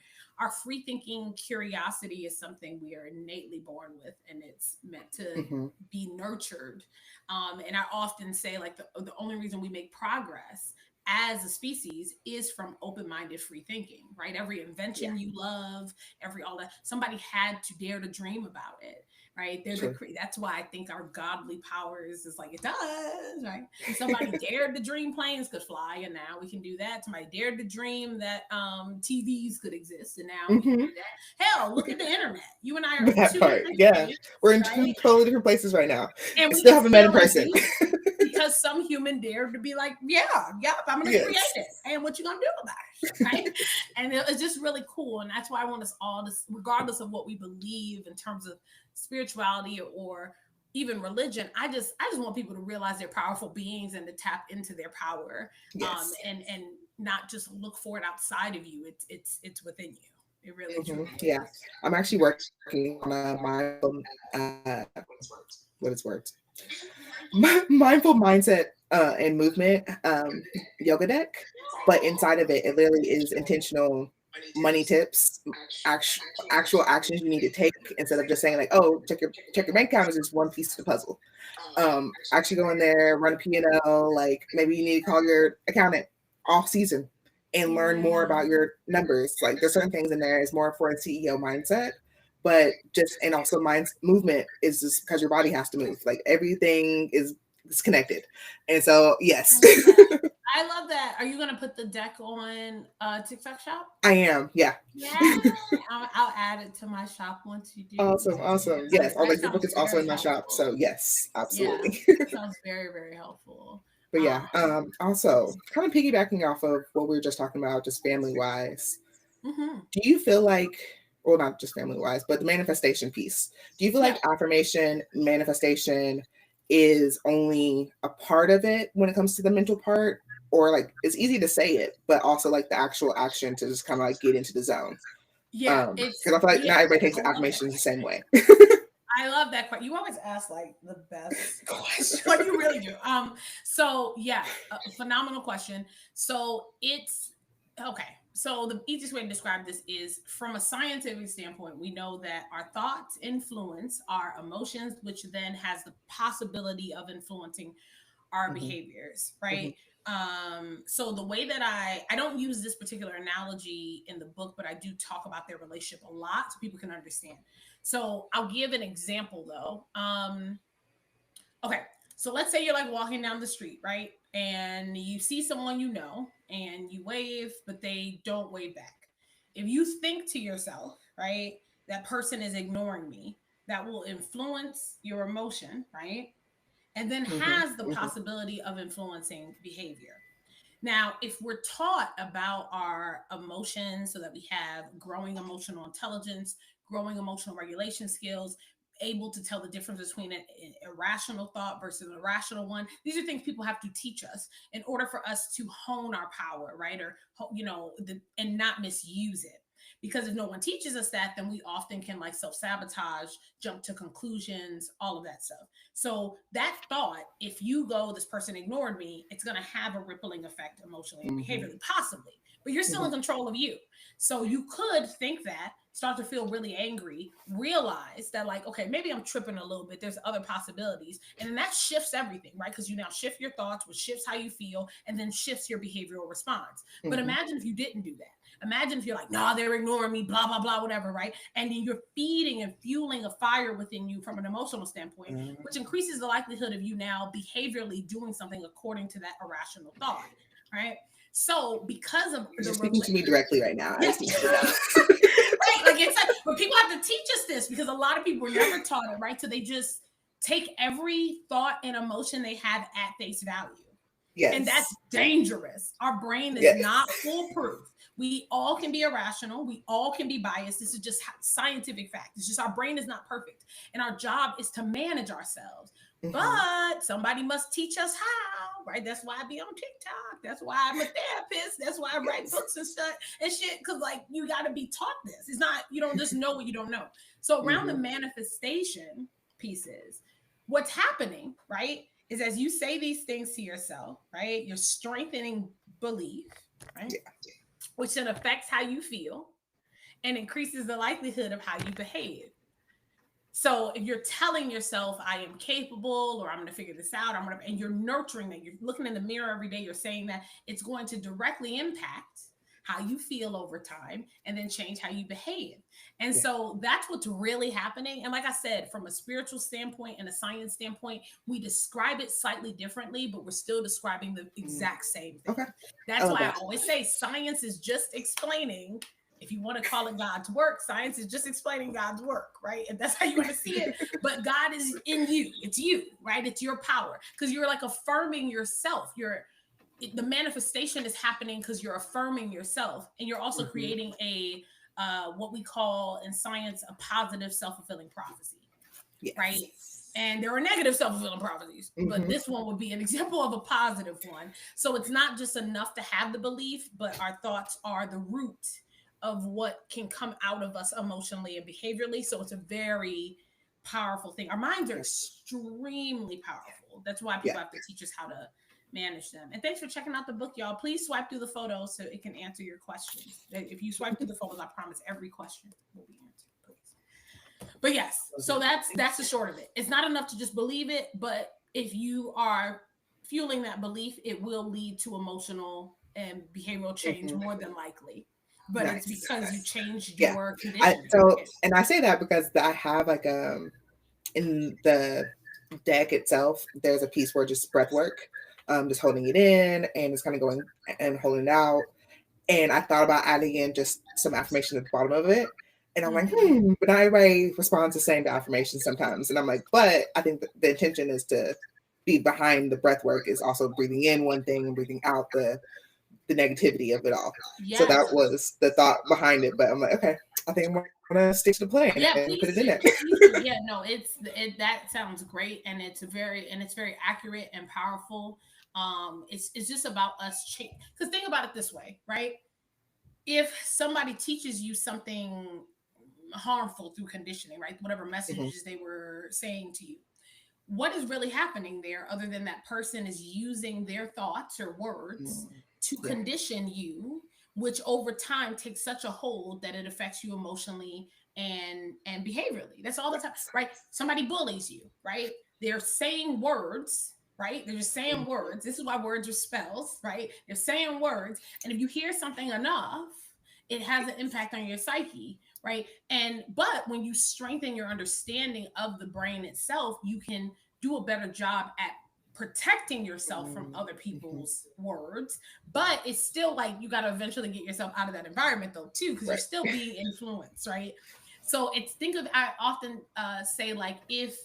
[SPEAKER 1] free thinking curiosity is something we are innately born with, and it's meant to
[SPEAKER 2] Hmm.
[SPEAKER 1] be nurtured. And I often say like the only reason we make progress as a species is from open-minded free thinking, right? Every
[SPEAKER 2] Yeah.
[SPEAKER 1] invention you love, every all that, somebody had to dare to dream about it, right?
[SPEAKER 2] True.
[SPEAKER 1] That's why I think our godly powers is like it does, right? And somebody dared to dream planes could fly, and now we can do that. Somebody dared to dream that TVs could exist, and now we can
[SPEAKER 2] Hmm.
[SPEAKER 1] do that. Hell, look at the internet. You and I are in
[SPEAKER 2] That
[SPEAKER 1] two
[SPEAKER 2] part.
[SPEAKER 1] different
[SPEAKER 2] Yeah.
[SPEAKER 1] states,
[SPEAKER 2] We're in two
[SPEAKER 1] right?
[SPEAKER 2] totally different places right now.
[SPEAKER 1] And
[SPEAKER 2] I
[SPEAKER 1] we
[SPEAKER 2] still
[SPEAKER 1] can
[SPEAKER 2] haven't met in
[SPEAKER 1] still like
[SPEAKER 2] person.
[SPEAKER 1] use it because some human dared to be like, yeah, yep, I'm gonna create
[SPEAKER 2] Yes.
[SPEAKER 1] it, and what you gonna do about it, right? And it's just really cool, and that's why I want us all to, regardless of what we believe in terms of spirituality or even religion, I just want people to realize they're powerful beings and to tap into their power,
[SPEAKER 2] Yes.
[SPEAKER 1] and not just look for it outside of you. It's within you. It really
[SPEAKER 2] Hmm.
[SPEAKER 1] truly
[SPEAKER 2] Yeah.
[SPEAKER 1] is.
[SPEAKER 2] I'm actually working on a mindful, what is words? Mindful mindset and movement yoga deck, but inside of it, it literally is intentional money tips, actual actions you need to take instead of just saying like, oh, check your bank account is just one piece of the puzzle. Actually go in there, run a P&L, like maybe you need to call your accountant off season and learn more
[SPEAKER 1] Yeah.
[SPEAKER 2] about your numbers. Like there's certain things in there is more for a CEO mindset, but just and also mind movement is just because your body has to move. Like everything is connected. And so
[SPEAKER 1] I
[SPEAKER 2] yes,
[SPEAKER 1] love that. I love that. Are you gonna put the deck on TikTok shop?
[SPEAKER 2] I am. Yeah.
[SPEAKER 1] Yeah, I'll add it to my shop once you do.
[SPEAKER 2] Awesome, awesome.
[SPEAKER 1] All
[SPEAKER 2] Yes.
[SPEAKER 1] right,
[SPEAKER 2] Oh,
[SPEAKER 1] that
[SPEAKER 2] like the book
[SPEAKER 1] sounds
[SPEAKER 2] is also in
[SPEAKER 1] very
[SPEAKER 2] my shop.
[SPEAKER 1] helpful.
[SPEAKER 2] So yes,
[SPEAKER 1] Yeah,
[SPEAKER 2] absolutely.
[SPEAKER 1] that sounds very, very helpful.
[SPEAKER 2] But yeah,
[SPEAKER 1] Um,
[SPEAKER 2] also kind of piggybacking off of what we were just talking about, just family wise,
[SPEAKER 1] mhm.
[SPEAKER 2] do you feel like, well, not just family wise, but the manifestation piece, do you feel
[SPEAKER 1] Yeah.
[SPEAKER 2] like affirmation, manifestation is only a part of it when it comes to the mental part? or like it's easy to say it, but also like the actual action to just kind of like get into the zone.
[SPEAKER 1] Yeah,
[SPEAKER 2] Because I feel like
[SPEAKER 1] yeah,
[SPEAKER 2] not everybody takes
[SPEAKER 1] I love that
[SPEAKER 2] affirmations the same
[SPEAKER 1] question.
[SPEAKER 2] way.
[SPEAKER 1] I love that question. You always ask like the best
[SPEAKER 2] Question.
[SPEAKER 1] like you really do. So yeah, a phenomenal question. So it's okay. So the easiest way to describe this is from a scientific standpoint, we know that our thoughts influence our emotions, which then has the possibility of influencing our
[SPEAKER 2] Hmm.
[SPEAKER 1] behaviors,
[SPEAKER 2] Hmm.
[SPEAKER 1] right? So the way that I don't use this particular analogy in the book, but I do talk about their relationship a lot so people can understand. So I'll give an example though. Okay, so let's say you're like walking down the street, right? And you see someone you know and you wave, but they don't wave back. If you think to yourself, right, that person is ignoring me, that will influence your emotion, right? And then
[SPEAKER 2] Hmm.
[SPEAKER 1] has the
[SPEAKER 2] Hmm.
[SPEAKER 1] possibility of influencing behavior. Now, if we're taught about our emotions so that we have growing emotional intelligence, growing emotional regulation skills, able to tell the difference between an irrational thought versus an irrational one, these are things people have to teach us in order for us to hone our power, right? Or, and not misuse it. Because if no one teaches us that, then we often can like self sabotage, jump to conclusions, all of that stuff. So that thought, if you go, this person ignored me, it's going to have a rippling effect emotionally and
[SPEAKER 2] Hmm.
[SPEAKER 1] behaviorally, possibly. But you're still in control of you. So you could think that, start to feel really angry, realize that, like, okay, maybe I'm tripping a little bit. There's other possibilities. And then that shifts everything, right? Because you now shift your thoughts, which shifts how you feel, and then shifts your behavioral response. But
[SPEAKER 2] Hmm.
[SPEAKER 1] imagine if you didn't do that. Imagine if you're like, nah, they're ignoring me, blah, blah, blah, whatever, right? And then you're feeding and fueling a fire within you from an emotional standpoint, which increases the likelihood of you now behaviorally doing something according to that irrational thought, right? So because of
[SPEAKER 2] You're
[SPEAKER 1] the
[SPEAKER 2] speaking to me directly right now. I
[SPEAKER 1] yeah,
[SPEAKER 2] just need you to know.
[SPEAKER 1] right, like it's like, but people have to teach us this because a lot of people were never taught it, right? So they just take every thought and emotion they have at face value. And that's
[SPEAKER 2] Yes.
[SPEAKER 1] dangerous. Our brain is
[SPEAKER 2] Yes.
[SPEAKER 1] not foolproof. We all can be irrational. We all can be biased. This is just scientific fact. It's just our brain is not perfect. And our job is to manage ourselves.
[SPEAKER 2] Hmm.
[SPEAKER 1] But somebody must teach us how, right? That's why I be on TikTok. That's why I'm a therapist. That's why I write
[SPEAKER 2] Yes.
[SPEAKER 1] books and stuff and shit. Cause like you got to be taught this. It's not, you don't just know what you don't know. So around the
[SPEAKER 2] Hmm.
[SPEAKER 1] manifestation pieces, what's happening, right, is as you say these things to yourself, right, you're strengthening belief, right,
[SPEAKER 2] Yeah.
[SPEAKER 1] which then affects how you feel and increases the likelihood of how you behave. So if you're telling yourself, I am capable, or I'm going to figure this out, and you're nurturing that, you're looking in the mirror every day, you're saying that, it's going to directly impact how you feel over time and then change how you behave. And
[SPEAKER 2] Yeah.
[SPEAKER 1] so that's what's really happening. And like I said, from a spiritual standpoint and a science standpoint, we describe it slightly differently, but we're still describing the
[SPEAKER 2] Mm.
[SPEAKER 1] exact same
[SPEAKER 2] Okay.
[SPEAKER 1] thing.
[SPEAKER 2] I
[SPEAKER 1] That's
[SPEAKER 2] love
[SPEAKER 1] why I
[SPEAKER 2] that.
[SPEAKER 1] always say science is just explaining, if you want to call it God's work, science is just explaining God's work, right? And that's how you want to see it. But God is in you. It's you, right? It's your power because you're like affirming yourself. The manifestation is happening because you're affirming yourself, and you're also
[SPEAKER 2] Hmm.
[SPEAKER 1] creating a what we call in science a positive self-fulfilling prophecy, right?
[SPEAKER 2] Yes.
[SPEAKER 1] And there are negative self-fulfilling prophecies, but
[SPEAKER 2] Hmm.
[SPEAKER 1] this one would be an example of a positive one. So it's not just enough to have the belief, but our thoughts are the root of what can come out of us emotionally and behaviorally. So it's a very powerful thing. Our minds are
[SPEAKER 2] Yeah.
[SPEAKER 1] extremely powerful. That's why
[SPEAKER 2] Yeah.
[SPEAKER 1] people have to teach us how to manage them. And thanks for checking out the book, y'all. Please swipe through the photos so it can answer your questions. If you swipe through the photos, I promise every question will be answered. Please. But yes, so that's the short of it. It's not enough to just believe it, but if you are fueling that belief, it will lead to emotional and behavioral change
[SPEAKER 2] Hmm.
[SPEAKER 1] more than likely. But it's
[SPEAKER 2] Nice.
[SPEAKER 1] because you
[SPEAKER 2] Nice.
[SPEAKER 1] changed
[SPEAKER 2] Yeah.
[SPEAKER 1] your
[SPEAKER 2] I
[SPEAKER 1] conditions.
[SPEAKER 2] so and I say that because I have like in the deck itself, there's a piece where just breath work, just holding it in and just kind of going and holding it out. And I thought about adding in just some affirmation at the bottom of it. And I'm like,
[SPEAKER 1] Mm-hmm.
[SPEAKER 2] but not everybody responds the same to affirmation sometimes. And I'm like, but I think the intention is to be behind the breath work is also breathing in one thing and breathing out the negativity of it all. So
[SPEAKER 1] Yes.
[SPEAKER 2] that was the thought behind it. But I'm like, okay, I think I'm gonna stick to the plan
[SPEAKER 1] Yeah,
[SPEAKER 2] and put
[SPEAKER 1] please
[SPEAKER 2] it in
[SPEAKER 1] do.
[SPEAKER 2] there.
[SPEAKER 1] Please do. Yeah, no, that sounds great, and it's very accurate and powerful. It's just about us change. Because think about it this way, right? If somebody teaches you something harmful through conditioning, right? Whatever
[SPEAKER 2] Mhm.
[SPEAKER 1] messages they were saying to you, what is really happening there other than that person is using their thoughts or words
[SPEAKER 2] Mm.
[SPEAKER 1] to
[SPEAKER 2] Yeah.
[SPEAKER 1] condition you, which over time takes such a hold that it affects you emotionally and behaviorally. That's all the time,
[SPEAKER 2] Yes.
[SPEAKER 1] right? Somebody bullies you, right? They're saying words, right? They're just saying
[SPEAKER 2] Mhm.
[SPEAKER 1] words. This is why words are spells, right? They're saying words, and if you hear something enough, it has an impact on your psyche, right? And but when you strengthen your understanding of the brain itself, you can do a better job at protecting yourself from
[SPEAKER 2] Mm.
[SPEAKER 1] other
[SPEAKER 2] Mhm.
[SPEAKER 1] people's words. But it's still like you got to eventually get yourself out of that environment though too, because you're
[SPEAKER 2] Right.
[SPEAKER 1] still being influenced, right? So it's think of, I often say, like, if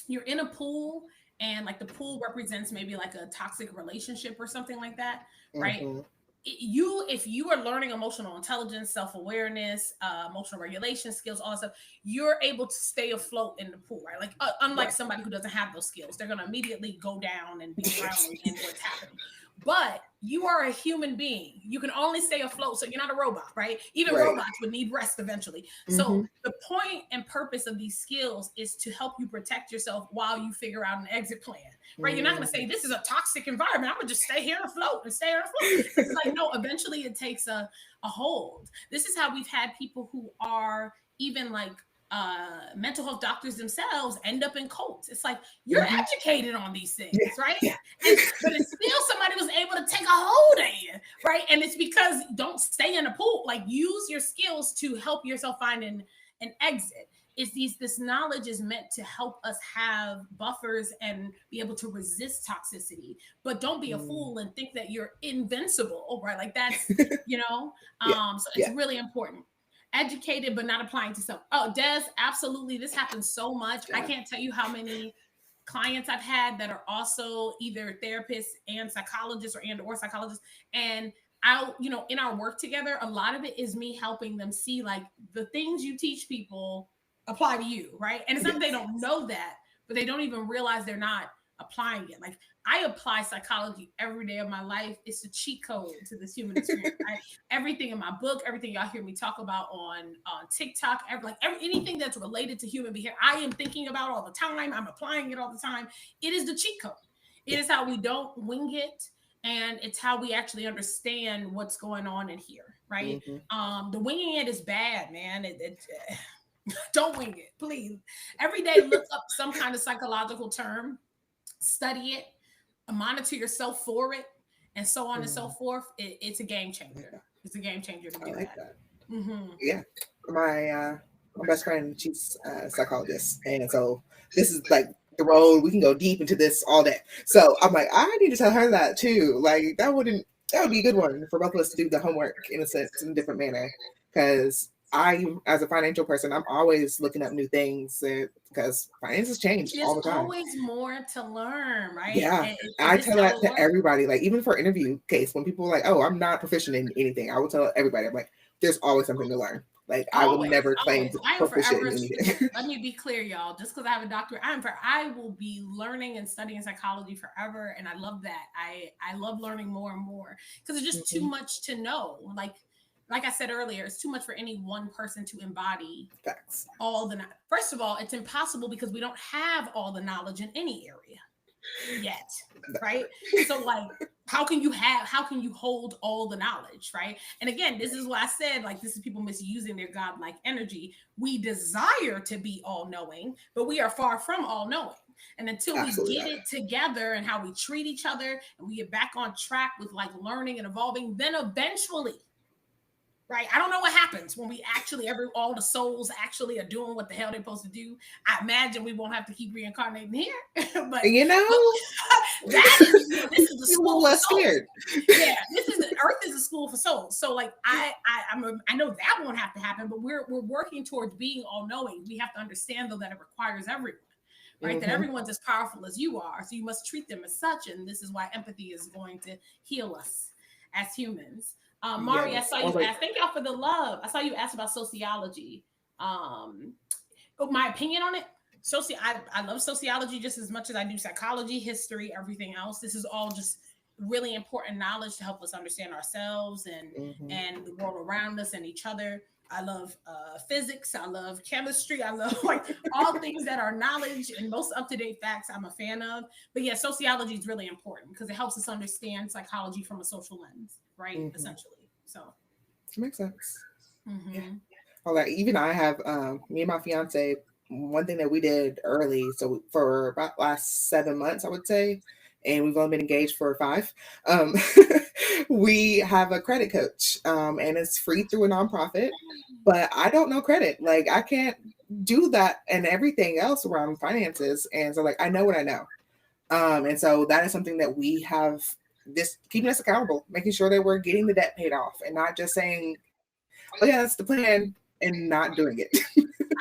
[SPEAKER 1] you're in a pool and like the pool represents maybe like a toxic relationship or something like that, right?
[SPEAKER 2] Mhm.
[SPEAKER 1] You, if you are learning emotional intelligence, self-awareness, emotional regulation skills, all that stuff, you're able to stay afloat in the pool, right? Like unlike
[SPEAKER 2] Right.
[SPEAKER 1] somebody who doesn't have those skills, they're going to immediately go down and be drowning in what's happening. But you are a human being, you can only stay afloat, so you're not a robot, right? Even
[SPEAKER 2] Right.
[SPEAKER 1] robots would need rest eventually. So
[SPEAKER 2] Mhm.
[SPEAKER 1] the point and purpose of these skills is to help you protect yourself while you figure out an exit plan, right? You're not going to say
[SPEAKER 2] Mhm.
[SPEAKER 1] this is a toxic environment, I'm going to just stay here afloat and stay here afloat, because it's like, no, eventually it takes a hold. This is how we've had people who are even like mental health doctors themselves end up in cults. It's like you're
[SPEAKER 2] Mhm.
[SPEAKER 1] educated on these
[SPEAKER 2] Yeah.
[SPEAKER 1] things, right?
[SPEAKER 2] Yeah.
[SPEAKER 1] And but it's still somebody was able to take a hold of you, right? And it's because don't stay in the pool. Like use your skills to help yourself find an exit. Is these this knowledge is meant to help us have buffers and be able to resist toxicity, but don't be a
[SPEAKER 2] Mm.
[SPEAKER 1] fool and think that you're invincible, right? Like that's, you know,
[SPEAKER 2] Yeah.
[SPEAKER 1] so it's
[SPEAKER 2] Yeah.
[SPEAKER 1] really important. Educated but not applying to self. Oh, Des, absolutely, this happens so much. I
[SPEAKER 2] Yeah.
[SPEAKER 1] can't tell you how many clients I've had that are also either therapists and psychologists or psychologists. And I, in our work together, a lot of it is me helping them see like the things you teach people apply to you, right? And it's not that they
[SPEAKER 2] Yes.
[SPEAKER 1] don't know that, but they don't even realize they're not applying it. Like I apply psychology every day of my life. It's the cheat code to this human experience. Everything in my book, everything y'all hear me talk about on TikTok, anything that's related to human behavior, I am thinking about all the time. I'm applying it all the time. It is the cheat code. It
[SPEAKER 2] Yeah.
[SPEAKER 1] is how we don't wing it, and it's how we actually understand what's going on in here, right?
[SPEAKER 2] Mhm.
[SPEAKER 1] The winging it is bad, man. Don't wing it, please. Every day, look up some kind of psychological term, study it, monitor yourself for it, and so on and so
[SPEAKER 2] Mm.
[SPEAKER 1] forth. It's a game changer.
[SPEAKER 2] Yeah.
[SPEAKER 1] It's a game changer to
[SPEAKER 2] I
[SPEAKER 1] do
[SPEAKER 2] like
[SPEAKER 1] that.
[SPEAKER 2] that.
[SPEAKER 1] Mm-hmm.
[SPEAKER 2] Yeah. My best friend, she's a psychologist, and so this is like the road we can go deep into this all day. So I'm like, I need to tell her that too. Like that would be a good one for both of us to do the homework in a sense in a different manner. Because I, as a financial person, I'm always looking up new things because finances change
[SPEAKER 1] There's
[SPEAKER 2] all the time.
[SPEAKER 1] always more to learn, right?
[SPEAKER 2] Yeah,
[SPEAKER 1] It's
[SPEAKER 2] I
[SPEAKER 1] just
[SPEAKER 2] tell
[SPEAKER 1] how
[SPEAKER 2] that
[SPEAKER 1] it
[SPEAKER 2] to
[SPEAKER 1] works.
[SPEAKER 2] everybody. Like even for interview case, when people are like, "Oh, I'm not proficient in anything," I will tell everybody, "I'm like, there's always something to learn. Like I will
[SPEAKER 1] Always,
[SPEAKER 2] never claim
[SPEAKER 1] always. I am
[SPEAKER 2] proficient
[SPEAKER 1] forever
[SPEAKER 2] in
[SPEAKER 1] a student.
[SPEAKER 2] anything."
[SPEAKER 1] Let me be clear, y'all. Just because I have a doctorate, I will be learning and studying psychology forever, and I love that. I love learning more and more because it's just too
[SPEAKER 2] Mhm.
[SPEAKER 1] much to know. Like I said earlier, it's too much for any one person to embody
[SPEAKER 2] Facts.
[SPEAKER 1] all the. First of all, it's impossible because we don't have all the knowledge in any area yet, right? So like how can you hold all the knowledge, right? And again, this is what I said, like this is people misusing their godlike energy. We desire to be all knowing, but we are far from all knowing. And until we
[SPEAKER 2] Absolutely
[SPEAKER 1] get
[SPEAKER 2] not.
[SPEAKER 1] it together and how we treat each other and we get back on track with like learning and evolving, then eventually, right? I don't know what happens when we actually all the souls actually are doing what the hell they're supposed to do. I imagine we won't have to keep reincarnating here,
[SPEAKER 2] You
[SPEAKER 1] but
[SPEAKER 2] know,
[SPEAKER 1] that is, this is the
[SPEAKER 2] be a little
[SPEAKER 1] school for
[SPEAKER 2] less
[SPEAKER 1] souls.
[SPEAKER 2] scared.
[SPEAKER 1] Yeah, this is the Earth is a school for souls. So like I know that won't have to happen, but we're working towards being all knowing. We have to understand though that it requires everyone, right? That
[SPEAKER 2] Hmm.
[SPEAKER 1] everyone's as powerful as you are, so you must treat them as such. And this is why empathy is going to heal us as humans. Mari, I
[SPEAKER 2] Yes.
[SPEAKER 1] saw
[SPEAKER 2] I was
[SPEAKER 1] you
[SPEAKER 2] like,
[SPEAKER 1] ask. Thank y'all for the love. I saw you ask about sociology. My opinion on it. I love sociology just as much as I do psychology, history, everything else. This is all just really important knowledge to help us understand ourselves
[SPEAKER 2] Hmm.
[SPEAKER 1] and the world around us and each other. I love physics. I love chemistry. I love like all things that are knowledge and most up to date facts. I'm a fan of. But yeah, sociology is really important because it helps us understand psychology from a social lens, right?
[SPEAKER 2] Hmm.
[SPEAKER 1] Essentially. So.
[SPEAKER 2] Makes sense. Yeah.
[SPEAKER 1] Mm-hmm.
[SPEAKER 2] All right. Even I have me and my fiance. One thing that we did early, so for about last 7 months, I would say, and we've only been engaged for 5. Um, we have a credit coach, and it's free through a nonprofit. But I don't know credit. Like I can't do that and everything else around finances. And so, like, I know what I know. And so that is something that we have this keeping us accountable, making sure that we're getting the debt paid off and not just saying, oh yeah, that's the plan and not doing it.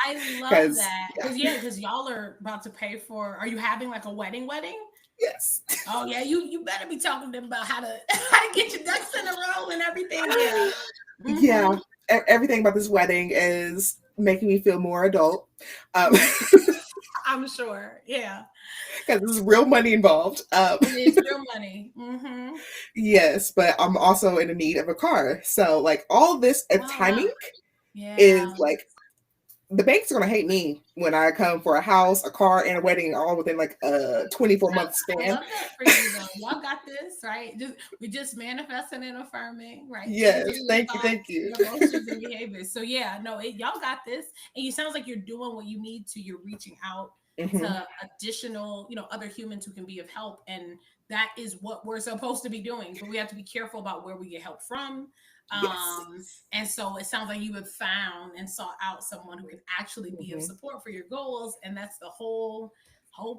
[SPEAKER 1] I love
[SPEAKER 2] Because
[SPEAKER 1] that
[SPEAKER 2] yeah,
[SPEAKER 1] because y'all are about to pay for. Are you having like a wedding? Wedding?
[SPEAKER 2] yes.
[SPEAKER 1] Oh yeah, you better be talking to them about how to how to get your ducks in a row and everything. Yeah.
[SPEAKER 2] Yeah.
[SPEAKER 1] Mm-hmm.
[SPEAKER 2] Everything about this wedding is making me feel more adult.
[SPEAKER 1] Mm-hmm. I'm sure. Yeah.
[SPEAKER 2] Because there's real money involved.
[SPEAKER 1] It is real money. Mm-hmm.
[SPEAKER 2] Yes, but I'm also in the need of a car. So like all this
[SPEAKER 1] Oh wow.
[SPEAKER 2] timing is
[SPEAKER 1] Yeah.
[SPEAKER 2] like the bank's gonna hate me when I come for a house, a car, and a wedding all within like a 24-month
[SPEAKER 1] I
[SPEAKER 2] span.
[SPEAKER 1] love that for you though. Y'all got this, right? Just we just manifesting and affirming, right? Changing
[SPEAKER 2] Yes,
[SPEAKER 1] your
[SPEAKER 2] thank you,
[SPEAKER 1] thoughts,
[SPEAKER 2] thank you.
[SPEAKER 1] your emotions, and behaviors. So yeah, no, y'all got this. And you sounds like you're doing what you need to. You're reaching out
[SPEAKER 2] Hmm.
[SPEAKER 1] to additional, other humans who can be of help. And that is what we're supposed to be doing. But we have to be careful about where we get help from.
[SPEAKER 2] Yes.
[SPEAKER 1] And so it sounds like you have found and sought out someone who can actually be of
[SPEAKER 2] Hmm.
[SPEAKER 1] support for your goals. And that's the whole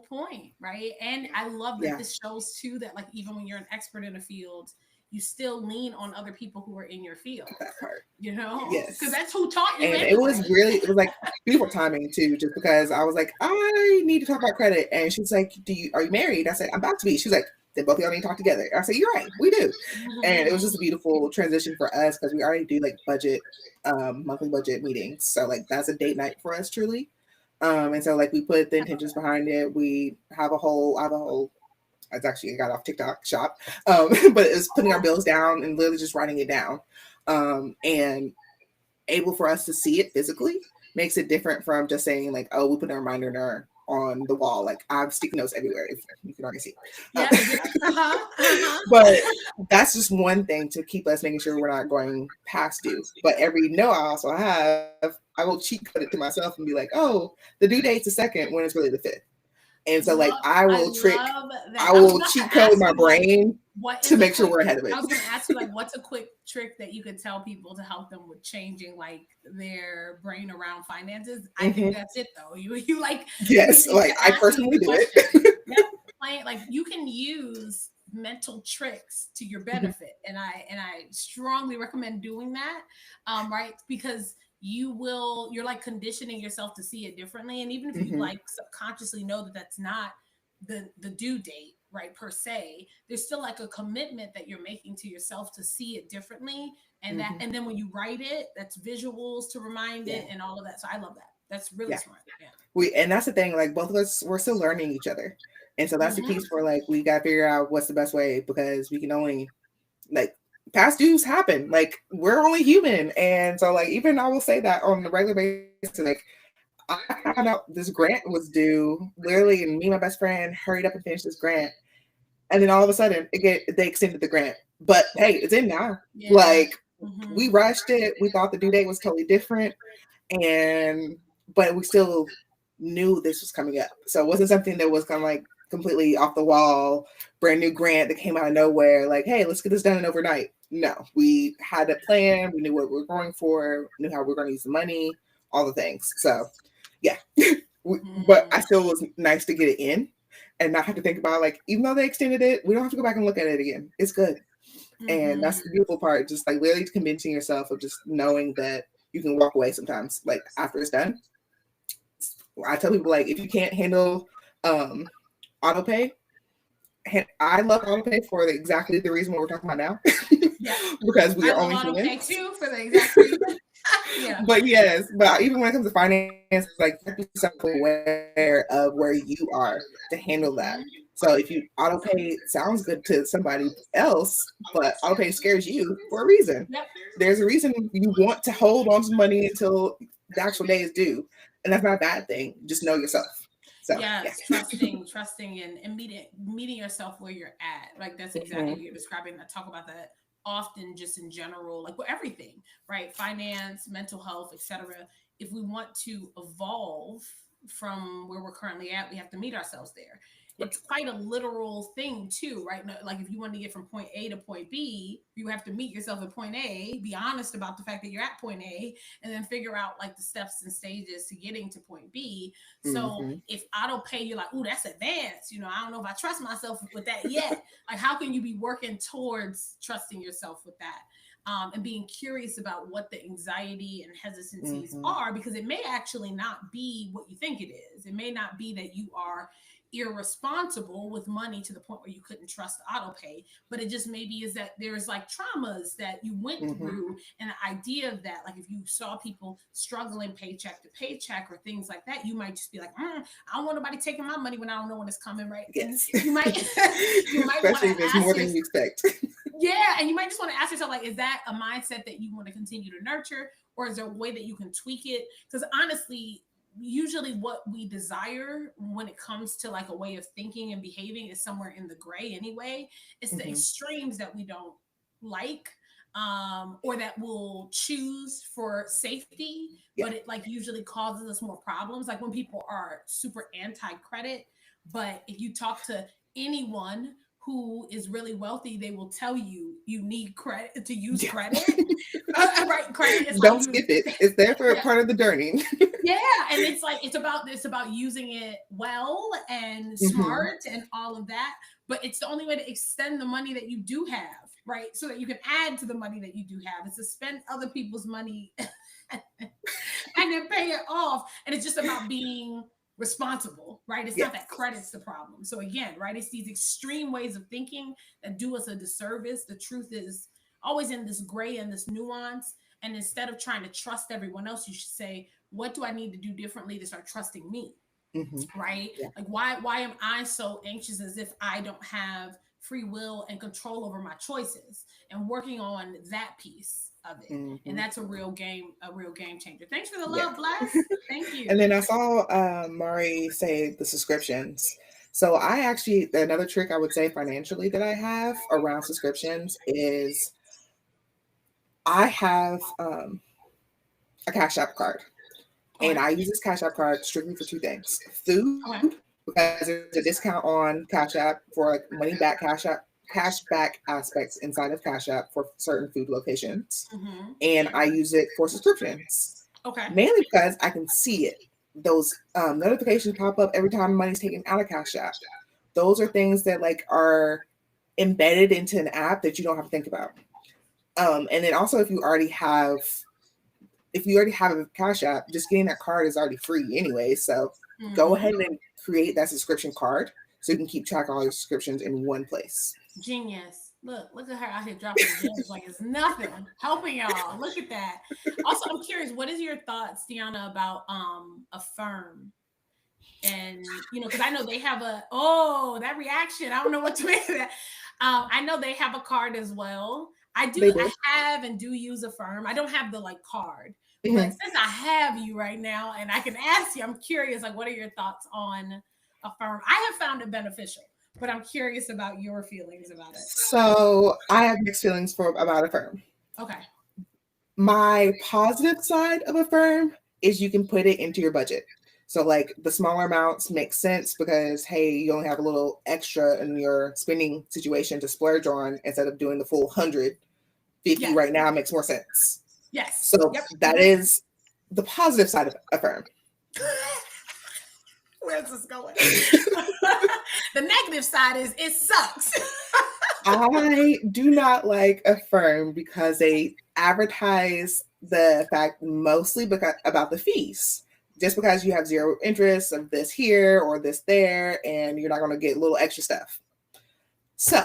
[SPEAKER 1] point, right? And I love that
[SPEAKER 2] Yeah,
[SPEAKER 1] this shows too that like even when you're an expert in a field, you still lean on other people who are in your field,
[SPEAKER 2] that part.
[SPEAKER 1] because
[SPEAKER 2] Yes.
[SPEAKER 1] that's who taught you
[SPEAKER 2] And
[SPEAKER 1] anyway.
[SPEAKER 2] it was like beautiful timing too, just because I was like, I need to talk about credit. And she's like, are you married? I said, I'm about to be. She's like, then both of y'all need to talk together. I said, you're right, we do. And it was just a beautiful transition for us because we already do like monthly budget meetings. So like that's a date night for us truly. And so like we put the intentions behind it. I have a whole it's actually I got off TikTok shop. But it's putting our bills down and literally just writing it down. And able for us to see it physically makes it different from just saying like, oh, we put a reminder on the wall. Like I have sticky notes everywhere, if you can already see. Uh,
[SPEAKER 1] Yeah, yeah. Uh-huh.
[SPEAKER 2] but
[SPEAKER 1] Uh-huh.
[SPEAKER 2] that's just one thing to keep us making sure we're not going past due. But every no I also have, I will cheat code it to myself and be like, oh, the due date's the second when it's really the 5th. And so like
[SPEAKER 1] Love I love that.
[SPEAKER 2] I
[SPEAKER 1] I was
[SPEAKER 2] will
[SPEAKER 1] about to
[SPEAKER 2] cheat code
[SPEAKER 1] ask
[SPEAKER 2] my
[SPEAKER 1] you like
[SPEAKER 2] brain
[SPEAKER 1] what
[SPEAKER 2] to
[SPEAKER 1] is a
[SPEAKER 2] make sure
[SPEAKER 1] quick
[SPEAKER 2] we're ahead of it.
[SPEAKER 1] I was gonna ask you like what's a quick trick that you could tell people to help them with changing like their brain around finances. I think
[SPEAKER 2] Hmm.
[SPEAKER 1] that's it though. You like you
[SPEAKER 2] Yes,
[SPEAKER 1] need
[SPEAKER 2] like
[SPEAKER 1] to
[SPEAKER 2] I
[SPEAKER 1] ask me
[SPEAKER 2] personally
[SPEAKER 1] the
[SPEAKER 2] do
[SPEAKER 1] question.
[SPEAKER 2] it.
[SPEAKER 1] Yep. Like you can use mental tricks to your
[SPEAKER 2] Mhm.
[SPEAKER 1] benefit. And I strongly recommend doing that. Right? Because you're like conditioning yourself to see it differently. And even if you
[SPEAKER 2] Mhm.
[SPEAKER 1] like subconsciously know that that's not the due date, right, per se, there's still like a commitment that you're making to yourself to see it differently.
[SPEAKER 2] Mhm.
[SPEAKER 1] And then when you write it, that's visuals to remind
[SPEAKER 2] Yeah.
[SPEAKER 1] it and all of that. So I love that. That's really
[SPEAKER 2] Yeah.
[SPEAKER 1] smart. Yeah.
[SPEAKER 2] And that's the thing, like both of us we're still learning each other. And so that's the
[SPEAKER 1] Mm-hmm.
[SPEAKER 2] piece for like we gotta figure out what's the best way because we can only like past dues happen. Like we're only human. And so like even I will say that on a regular basis, like I found out this grant was due literally and me and my best friend hurried up and finished this grant. And then all of a sudden they extended the grant. But hey, it's in now.
[SPEAKER 1] Yeah.
[SPEAKER 2] Like
[SPEAKER 1] Mm-hmm.
[SPEAKER 2] we rushed it. We thought the due date was totally different. And but we still knew this was coming up. So it wasn't something that was kind of like completely off the wall, brand new grant that came out of nowhere, like, hey, let's get this done in overnight. No, we had a plan, we knew what we were going for, knew how we were going to use the money, all the things. So yeah. But
[SPEAKER 1] Mm-hmm.
[SPEAKER 2] I still was nice to get it in and not have to think about like, even though they extended it, we don't have to go back and look at it again. It's good. And
[SPEAKER 1] Mm-hmm.
[SPEAKER 2] that's the beautiful part, just like literally convincing yourself of just knowing that you can walk away sometimes, like after it's done. I tell people like if you can't handle um auto pay, I love auto pay for exactly the reason what we're talking about now.
[SPEAKER 1] Yeah.
[SPEAKER 2] Because we
[SPEAKER 1] I
[SPEAKER 2] are
[SPEAKER 1] love
[SPEAKER 2] only
[SPEAKER 1] auto pay
[SPEAKER 2] humans.
[SPEAKER 1] too for the exact reason. Yeah.
[SPEAKER 2] But yes, but even when it comes to finance, like you have to be self-aware of where you are to handle that.
[SPEAKER 1] Mhm.
[SPEAKER 2] So if you auto pay sounds good to somebody else, but auto pay scares you for a reason.
[SPEAKER 1] Yep.
[SPEAKER 2] There's a reason you want to hold on to money until the actual day is due. And that's not a bad thing. Just know yourself. So yeah.
[SPEAKER 1] Yes, trusting and meeting yourself where you're at. Like that's exactly what
[SPEAKER 2] Mhm.
[SPEAKER 1] you're describing. I talk about that often just in general, like with everything, right? Finance, mental health, etc. If we want to evolve from where we're currently at, we have to meet ourselves there. It's quite a literal thing too, right? Like if you want to get from point A to point B, you have to meet yourself at point A, be honest about the fact that you're at point A, and then figure out like the steps and stages to getting to point B. So
[SPEAKER 2] Mhm.
[SPEAKER 1] if auto pay, you're like, "Ooh, that's advanced." I don't know if I trust myself with that yet. Like, how can you be working towards trusting yourself with that? And being curious about what the anxiety and hesitancies
[SPEAKER 2] Mhm.
[SPEAKER 1] are, because it may actually not be what you think it is. It may not be that you are irresponsible with money to the point where you couldn't trust auto pay, but it just maybe is that there's like traumas that you went
[SPEAKER 2] Mhm.
[SPEAKER 1] through, and the idea of that, like if you saw people struggling paycheck to paycheck or things like that, you might just be like, I don't want nobody taking my money when I don't know when it's coming, right? And
[SPEAKER 2] Yes.
[SPEAKER 1] you might you might want to
[SPEAKER 2] Especially if it's
[SPEAKER 1] ask
[SPEAKER 2] more than
[SPEAKER 1] yourself,
[SPEAKER 2] you expect.
[SPEAKER 1] yeah, and you might just want to ask yourself, like, is that a mindset that you want to continue to nurture, or is there a way that you can tweak it? Because honestly, usually what we desire when it comes to like a way of thinking and behaving is somewhere in the gray anyway. It's the
[SPEAKER 2] Mhm.
[SPEAKER 1] extremes that we don't like, or that we'll choose for safety,
[SPEAKER 2] Yeah.
[SPEAKER 1] but it like usually causes us more problems. Like when people are super anti-credit, but if you talk to anyone who is really wealthy, they will tell you you need credit to use
[SPEAKER 2] Yeah.
[SPEAKER 1] credit. Right, credit is like
[SPEAKER 2] Don't
[SPEAKER 1] you.
[SPEAKER 2] skip it. It's there for a
[SPEAKER 1] Yeah,
[SPEAKER 2] part of the journey.
[SPEAKER 1] yeah, and it's about using it well and
[SPEAKER 2] Mhm.
[SPEAKER 1] smart and all of that. But it's the only way to extend the money that you do have, right? So that you can add to the money that you do have. It's to spend other people's money and then pay it off. And it's just about being responsible, right? It's not
[SPEAKER 2] Yes.
[SPEAKER 1] that credit's the problem. So again, right, it's these extreme ways of thinking that do us a disservice. The truth is always in this gray and this nuance. And instead of trying to trust everyone else, you should say, what do I need to do differently to start trusting me?
[SPEAKER 2] Mhm.
[SPEAKER 1] Right?
[SPEAKER 2] Yeah.
[SPEAKER 1] Like why am I so anxious as if I don't have free will and control over my choices, and working on that piece of it. And
[SPEAKER 2] Mhm.
[SPEAKER 1] that's a real game changer. Thanks for the
[SPEAKER 2] Yeah.
[SPEAKER 1] love, Bless. Thank
[SPEAKER 2] And
[SPEAKER 1] you.
[SPEAKER 2] then I saw Mari say the subscriptions. So I actually another trick I would say financially that I have around subscriptions is I have a Cash App card. And
[SPEAKER 1] Okay.
[SPEAKER 2] I use this Cash App card strictly for two things: food,
[SPEAKER 1] Okay.
[SPEAKER 2] because there's a discount on Cash App for like money back cash back aspects inside of Cash App for certain food locations.
[SPEAKER 1] Mm-hmm.
[SPEAKER 2] And I use it for subscriptions,
[SPEAKER 1] Okay.
[SPEAKER 2] mainly because I can see it. Those notifications pop up every time money's taken out of Cash App. Those are things that like are embedded into an app that you don't have to think about. And then also if you already have a Cash App, just getting that card is already free anyway. So go
[SPEAKER 1] Mm-hmm.
[SPEAKER 2] ahead and create that subscription card so you can keep track of all your subscriptions in one place.
[SPEAKER 1] Genius. Look at her out here dropping gems like it's nothing. Helping y'all. Look at that. Also, I'm curious, what is your thoughts, Deanna, about Affirm? And because I know they have that reaction. I don't know what to make of that. I know they have a card as well.
[SPEAKER 2] They
[SPEAKER 1] I
[SPEAKER 2] do.
[SPEAKER 1] have and do use Affirm. I don't have the like card, but
[SPEAKER 2] Mhm.
[SPEAKER 1] since I have you right now and I can ask you, I'm curious, like, what are your thoughts on Affirm? I have found it beneficial, but I'm curious about your feelings about it.
[SPEAKER 2] So I have mixed feelings for about Affirm.
[SPEAKER 1] Okay.
[SPEAKER 2] My positive side of Affirm is you can put it into your budget. So like the smaller amounts make sense because hey, you only have a little extra in your spending situation to splurge on instead of doing the full 150
[SPEAKER 1] Yes.
[SPEAKER 2] right now makes more sense.
[SPEAKER 1] Yes.
[SPEAKER 2] So
[SPEAKER 1] Yep.
[SPEAKER 2] that
[SPEAKER 1] Mm-hmm.
[SPEAKER 2] is the positive side of Affirm.
[SPEAKER 1] Where's this going? The negative side is it sucks.
[SPEAKER 2] I do not like Affirm because they advertise the fact mostly because about the fees. Just because you have zero interest of this here or this there, and you're not going to get little extra stuff. So,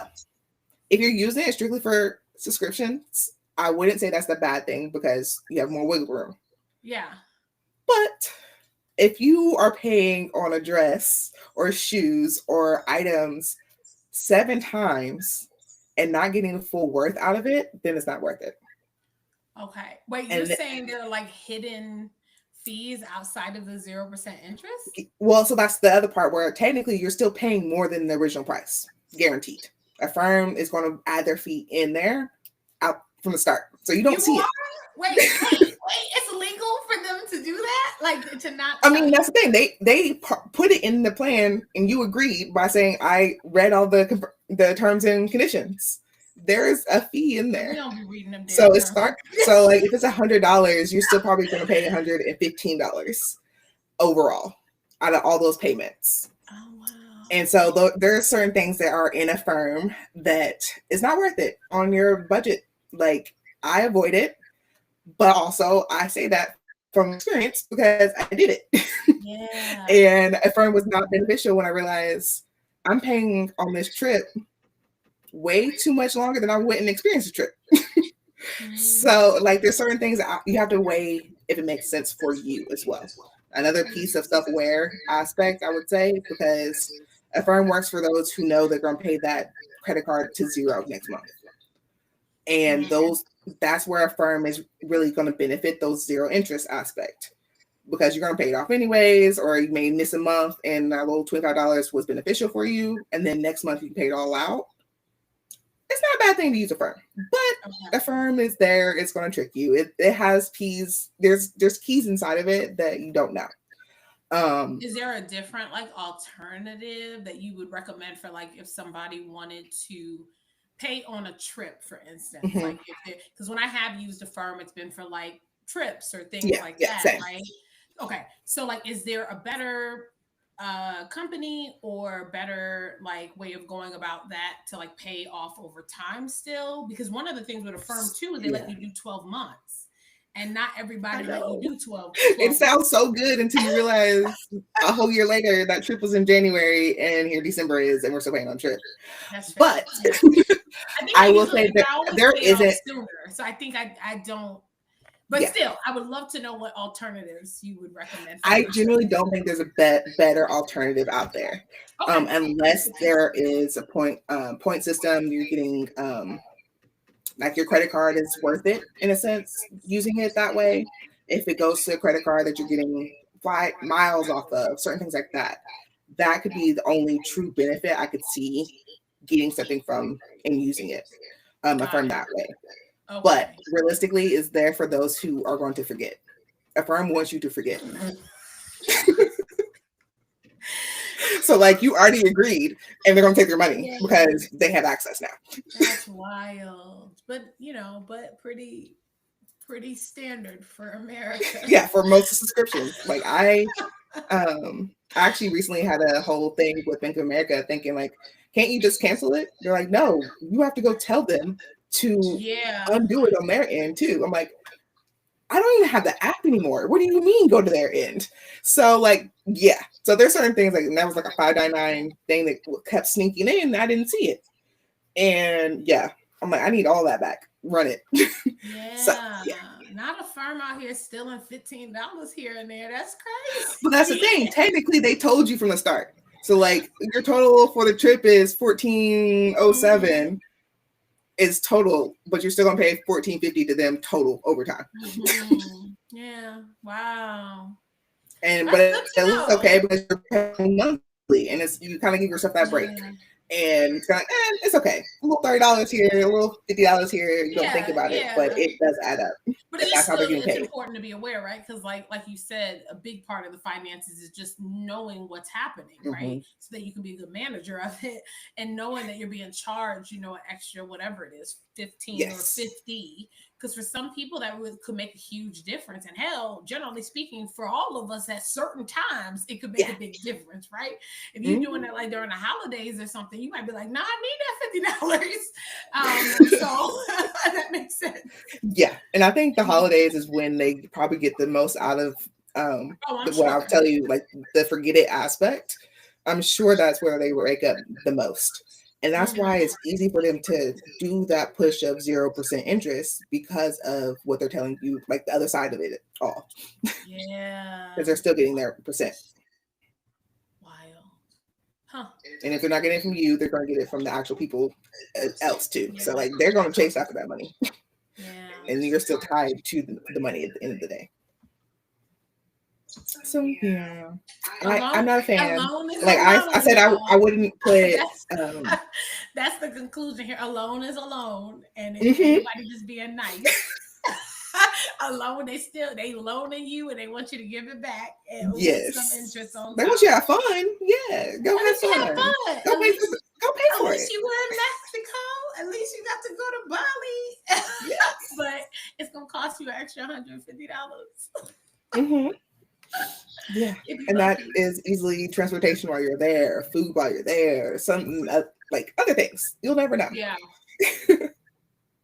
[SPEAKER 2] if you're using it strictly for subscriptions, I wouldn't say that's the bad thing because you have more wiggle room.
[SPEAKER 1] Yeah.
[SPEAKER 2] But if you are paying on a dress or shoes or items 7 times and not getting the full worth out of it, then it's not worth it.
[SPEAKER 1] Okay. Wait, you're
[SPEAKER 2] And
[SPEAKER 1] saying there are like hidden fees outside of the 0% interest?
[SPEAKER 2] well, so that's the other part where technically you're still paying more than the original price, guaranteed. A firm is going to add their fee in there out from the start, so you don't
[SPEAKER 1] You
[SPEAKER 2] see
[SPEAKER 1] are?
[SPEAKER 2] it.
[SPEAKER 1] Wait. It's legal for them to do that? Like to not
[SPEAKER 2] I
[SPEAKER 1] tell
[SPEAKER 2] mean,
[SPEAKER 1] you?
[SPEAKER 2] that's the thing. They put it in the plan, and you agreed by saying, "I read all the terms and conditions." There's a fee in
[SPEAKER 1] We
[SPEAKER 2] there,
[SPEAKER 1] don't be reading them
[SPEAKER 2] so
[SPEAKER 1] damn
[SPEAKER 2] it's
[SPEAKER 1] terms.
[SPEAKER 2] start. So like, if it's $100, you're still probably going to pay $115 overall out of all those payments.
[SPEAKER 1] Oh wow.
[SPEAKER 2] And so there are certain things that are in a firm that is not worth it on your budget. Like I avoid it, but also I say that from experience because I did it.
[SPEAKER 1] Yeah.
[SPEAKER 2] And a firm was not beneficial when I realized I'm paying on this trip way too much longer than I went and experienced a trip. So like there's certain things that you have to weigh if it makes sense for you as well. Another piece of self-aware aspect, I would say, because a firm works for those who know they're going to pay that credit card to zero next month. And that's where a firm is really going to benefit those zero interest aspect because you're going to pay it off anyways, or you may miss a month and that little $25 was beneficial for you. And then next month you can pay it all out. It's not a bad thing to use a firm, but a firm is there. It's going to trick you. It has keys. There's keys inside of it that you don't know.
[SPEAKER 1] Is there a different like alternative that you would recommend for like if somebody wanted to pay on a trip, for instance?
[SPEAKER 2] Mm-hmm.
[SPEAKER 1] Like if because when I have used a firm, it's been for like trips or things
[SPEAKER 2] Yeah,
[SPEAKER 1] like
[SPEAKER 2] yeah,
[SPEAKER 1] that,
[SPEAKER 2] same.
[SPEAKER 1] right? Okay. So like is there a better company or better like way of going about that to like pay off over time still? Because one of the things with a firm too is they let
[SPEAKER 2] Yeah,
[SPEAKER 1] you do 12 months and not
[SPEAKER 2] I
[SPEAKER 1] everybody let you
[SPEAKER 2] know.
[SPEAKER 1] do 12
[SPEAKER 2] It
[SPEAKER 1] 12
[SPEAKER 2] sounds so good until you realize a whole year later that trip was in January and here December is and we're still paying on trip.
[SPEAKER 1] That's fair.
[SPEAKER 2] But
[SPEAKER 1] Yeah. I think I
[SPEAKER 2] I will
[SPEAKER 1] usually
[SPEAKER 2] say
[SPEAKER 1] like
[SPEAKER 2] that
[SPEAKER 1] I always
[SPEAKER 2] there
[SPEAKER 1] pay it off
[SPEAKER 2] isn't.
[SPEAKER 1] sooner. So I think I don't but
[SPEAKER 2] Yeah,
[SPEAKER 1] still I would love to know what alternatives you would recommend for
[SPEAKER 2] I
[SPEAKER 1] on a trip.
[SPEAKER 2] generally don't think there's a better alternative out there,
[SPEAKER 1] Okay.
[SPEAKER 2] unless there is a point system. You're getting like your credit card is worth it in a sense using it that way. If it goes to a credit card that you're getting flight miles off of, certain things like that, that could be the only true benefit I could see getting something from and using it
[SPEAKER 1] Got
[SPEAKER 2] from
[SPEAKER 1] it.
[SPEAKER 2] that way. But
[SPEAKER 1] Okay.
[SPEAKER 2] realistically, is there for those who are going to forget. A firm wants you to forget. So like you already agreed and they're gonna take your money
[SPEAKER 1] Yeah.
[SPEAKER 2] because they have access now.
[SPEAKER 1] That's wild. But but pretty standard for America.
[SPEAKER 2] Yeah, for most subscriptions. Like I actually recently had a whole thing with Bank of America thinking like, can't you just cancel it? They're like, no, you have to go tell them to
[SPEAKER 1] Yeah.
[SPEAKER 2] undo it on their end too. I'm like, I don't even have the app anymore. What do you mean go to their end? So like, yeah. So there's certain things like, and that was like a 599 thing that kept sneaking in. I didn't see it. And yeah, I'm like, I need all that back. Run it. So
[SPEAKER 1] Yeah.
[SPEAKER 2] yeah.
[SPEAKER 1] Not a firm out here stealing $15 here and there. That's
[SPEAKER 2] But that's the
[SPEAKER 1] crazy.
[SPEAKER 2] thing. Technically, they told you from the start. So like your total for the trip is 1407 is total, but you're still gonna pay 1450 to them total overtime.
[SPEAKER 1] Yeah. Wow.
[SPEAKER 2] And
[SPEAKER 1] That's
[SPEAKER 2] but
[SPEAKER 1] good
[SPEAKER 2] it
[SPEAKER 1] to
[SPEAKER 2] looks okay
[SPEAKER 1] know.
[SPEAKER 2] because you're paying monthly, and it's you kind of give yourself that break.
[SPEAKER 1] Yeah.
[SPEAKER 2] And it's kind of it's okay. A little $30 here, a little $50 here. You don't think
[SPEAKER 1] Yeah.
[SPEAKER 2] about it, but
[SPEAKER 1] Yeah.
[SPEAKER 2] it does add up,
[SPEAKER 1] But
[SPEAKER 2] and
[SPEAKER 1] it is
[SPEAKER 2] that's how they're
[SPEAKER 1] still
[SPEAKER 2] getting
[SPEAKER 1] it's
[SPEAKER 2] paid.
[SPEAKER 1] important to be aware, right? Because like you said, a big part of the finances is just knowing what's happening, right?
[SPEAKER 2] Mm-hmm.
[SPEAKER 1] So that you can be a good manager of it and knowing that you're being charged, an extra whatever it is, 15 or
[SPEAKER 2] Yes.
[SPEAKER 1] 50. Because for some people that could make a huge difference. And hell, generally speaking, for all of us at certain times, it could make
[SPEAKER 2] Yeah.
[SPEAKER 1] a big difference, right? If you're doing
[SPEAKER 2] Mm-hmm.
[SPEAKER 1] that like during the holidays or something, you might be like, nah, I need that $50. So that makes sense.
[SPEAKER 2] Yeah, and I think the holidays is when they probably get the most out of
[SPEAKER 1] Oh, I'm
[SPEAKER 2] what I'll
[SPEAKER 1] sure.
[SPEAKER 2] tell you, like the forget it aspect. I'm sure that's where they wake up the most. And that's
[SPEAKER 1] Mhm.
[SPEAKER 2] why it's easy for them to do that push of 0% interest because of what they're telling you, like the other side of it all, because
[SPEAKER 1] Yeah.
[SPEAKER 2] they're still getting their percent.
[SPEAKER 1] Wild. Huh.
[SPEAKER 2] And if they're not getting it from you, they're going to get it from the actual people else too.
[SPEAKER 1] Yeah.
[SPEAKER 2] So like they're going to chase after that money,
[SPEAKER 1] Yeah.
[SPEAKER 2] and you're still tied to the money at the end of the day. So yeah, I'm
[SPEAKER 1] Alone,
[SPEAKER 2] not a fan.
[SPEAKER 1] alone is
[SPEAKER 2] Like I
[SPEAKER 1] alone,
[SPEAKER 2] said, I
[SPEAKER 1] y'all.
[SPEAKER 2] wouldn't put.
[SPEAKER 1] That's
[SPEAKER 2] um
[SPEAKER 1] that's the conclusion here. Alone is alone, and if
[SPEAKER 2] mhm,
[SPEAKER 1] anybody just being nice, alone they loaning you and they want you to give it back and with some interest
[SPEAKER 2] yes,
[SPEAKER 1] on
[SPEAKER 2] they want you
[SPEAKER 1] top.
[SPEAKER 2] to have fun. Yeah, go
[SPEAKER 1] At
[SPEAKER 2] have
[SPEAKER 1] least you have
[SPEAKER 2] fun.
[SPEAKER 1] fun.
[SPEAKER 2] Go pay for. Go pay
[SPEAKER 1] At
[SPEAKER 2] for
[SPEAKER 1] least
[SPEAKER 2] it.
[SPEAKER 1] you were in Mexico. At least you got to go to Bali.
[SPEAKER 2] Yes.
[SPEAKER 1] But it's gonna cost you an extra $150
[SPEAKER 2] Hmm. Yeah,
[SPEAKER 1] if you're
[SPEAKER 2] and that
[SPEAKER 1] lucky.
[SPEAKER 2] is easily transportation while you're there, food while you're there, something like other things. You'll never know.
[SPEAKER 1] Yeah.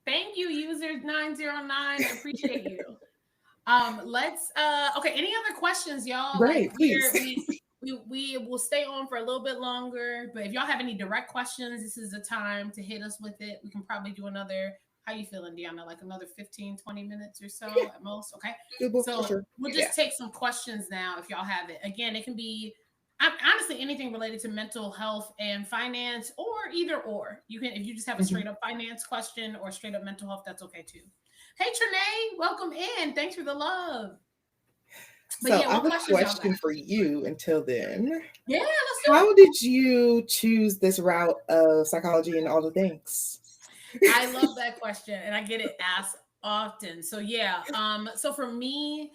[SPEAKER 1] Thank you, user 909. I appreciate you. Let's okay, any other questions, y'all? Like
[SPEAKER 2] Right, please.
[SPEAKER 1] we will stay on for a little bit longer, but if y'all have any direct questions, this is the time to hit us with it. We can probably do another, how you feeling, Deanna? Like another 15-20 minutes or so at most. Okay.
[SPEAKER 2] Doable for
[SPEAKER 1] So
[SPEAKER 2] sure.
[SPEAKER 1] we'll
[SPEAKER 2] Yeah.
[SPEAKER 1] just take some questions now if y'all have it. Again, it can be honestly anything related to mental health and finance, or either or. You can, if you just have a
[SPEAKER 2] Mhm.
[SPEAKER 1] straight up finance question or straight up mental health, that's okay too. Hey Trinae, welcome in. Thanks for the love. But
[SPEAKER 2] So
[SPEAKER 1] yeah,
[SPEAKER 2] I
[SPEAKER 1] what
[SPEAKER 2] have a
[SPEAKER 1] questions y'all got?
[SPEAKER 2] question for you until then.
[SPEAKER 1] Yeah, let's do it.
[SPEAKER 2] How did you choose this route of psychology and all the things?
[SPEAKER 1] I love that question and I get it asked often. So yeah, so for me,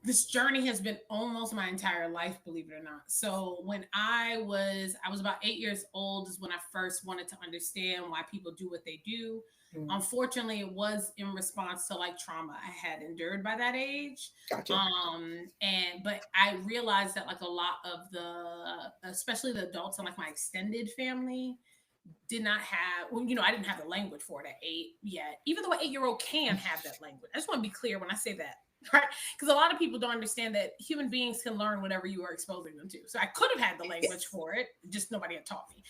[SPEAKER 1] this journey has been almost my entire life, believe it or not. So when I was about 8 years old is when I first wanted to understand why people do what they do.
[SPEAKER 2] Mm,
[SPEAKER 1] Unfortunately, it was in response to like trauma I had endured by that age.
[SPEAKER 2] gotcha.
[SPEAKER 1] And but I realized that like a lot of especially the adults in like my extended family did not have, well, I didn't have the language for it at 8 yet, even though an 8-year old can have that language. I just want to be clear when I say that, right? Because a lot of people don't understand that human beings can learn whatever you are exposing them to. So I could have had the language
[SPEAKER 2] Yes.
[SPEAKER 1] for it, just nobody had taught me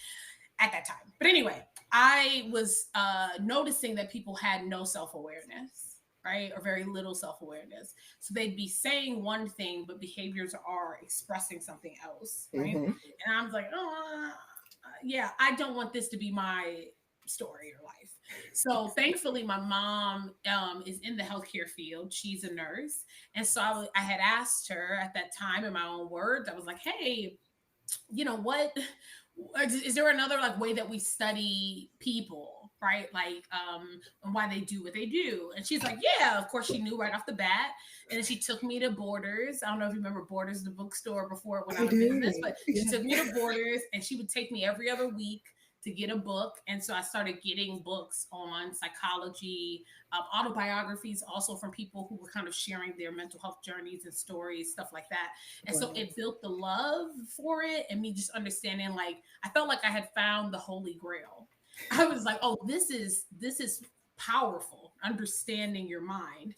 [SPEAKER 1] at that time. But anyway, I was noticing that people had no self-awareness, right? Or very little self-awareness. So they'd be saying one thing, but behaviors are expressing something else, right?
[SPEAKER 2] Hmm.
[SPEAKER 1] And I was like, oh, yeah, I don't want this to be my story or life. So thankfully, my mom is in the healthcare field. She's a nurse, and so I had asked her at that time in my own words. I was like, "Hey, what is there another like way that we study people, right? Like and why they do what they do?" And she's like, "Yeah, of course." She knew right off the bat. And then she took me to Borders. I don't know if you remember Borders, the bookstore, before it went
[SPEAKER 2] I
[SPEAKER 1] out of business,
[SPEAKER 2] do.
[SPEAKER 1] but she
[SPEAKER 2] Yeah.
[SPEAKER 1] took me to Borders and she would take me every other week to get a book. And so I started getting books on psychology, autobiographies, also from people who were kind of sharing their mental health journeys and stories, stuff like that. And so
[SPEAKER 2] Wow.
[SPEAKER 1] it built the love for it and me just understanding, like, I felt like I had found the holy grail. I was like, oh, this is powerful, understanding your mind.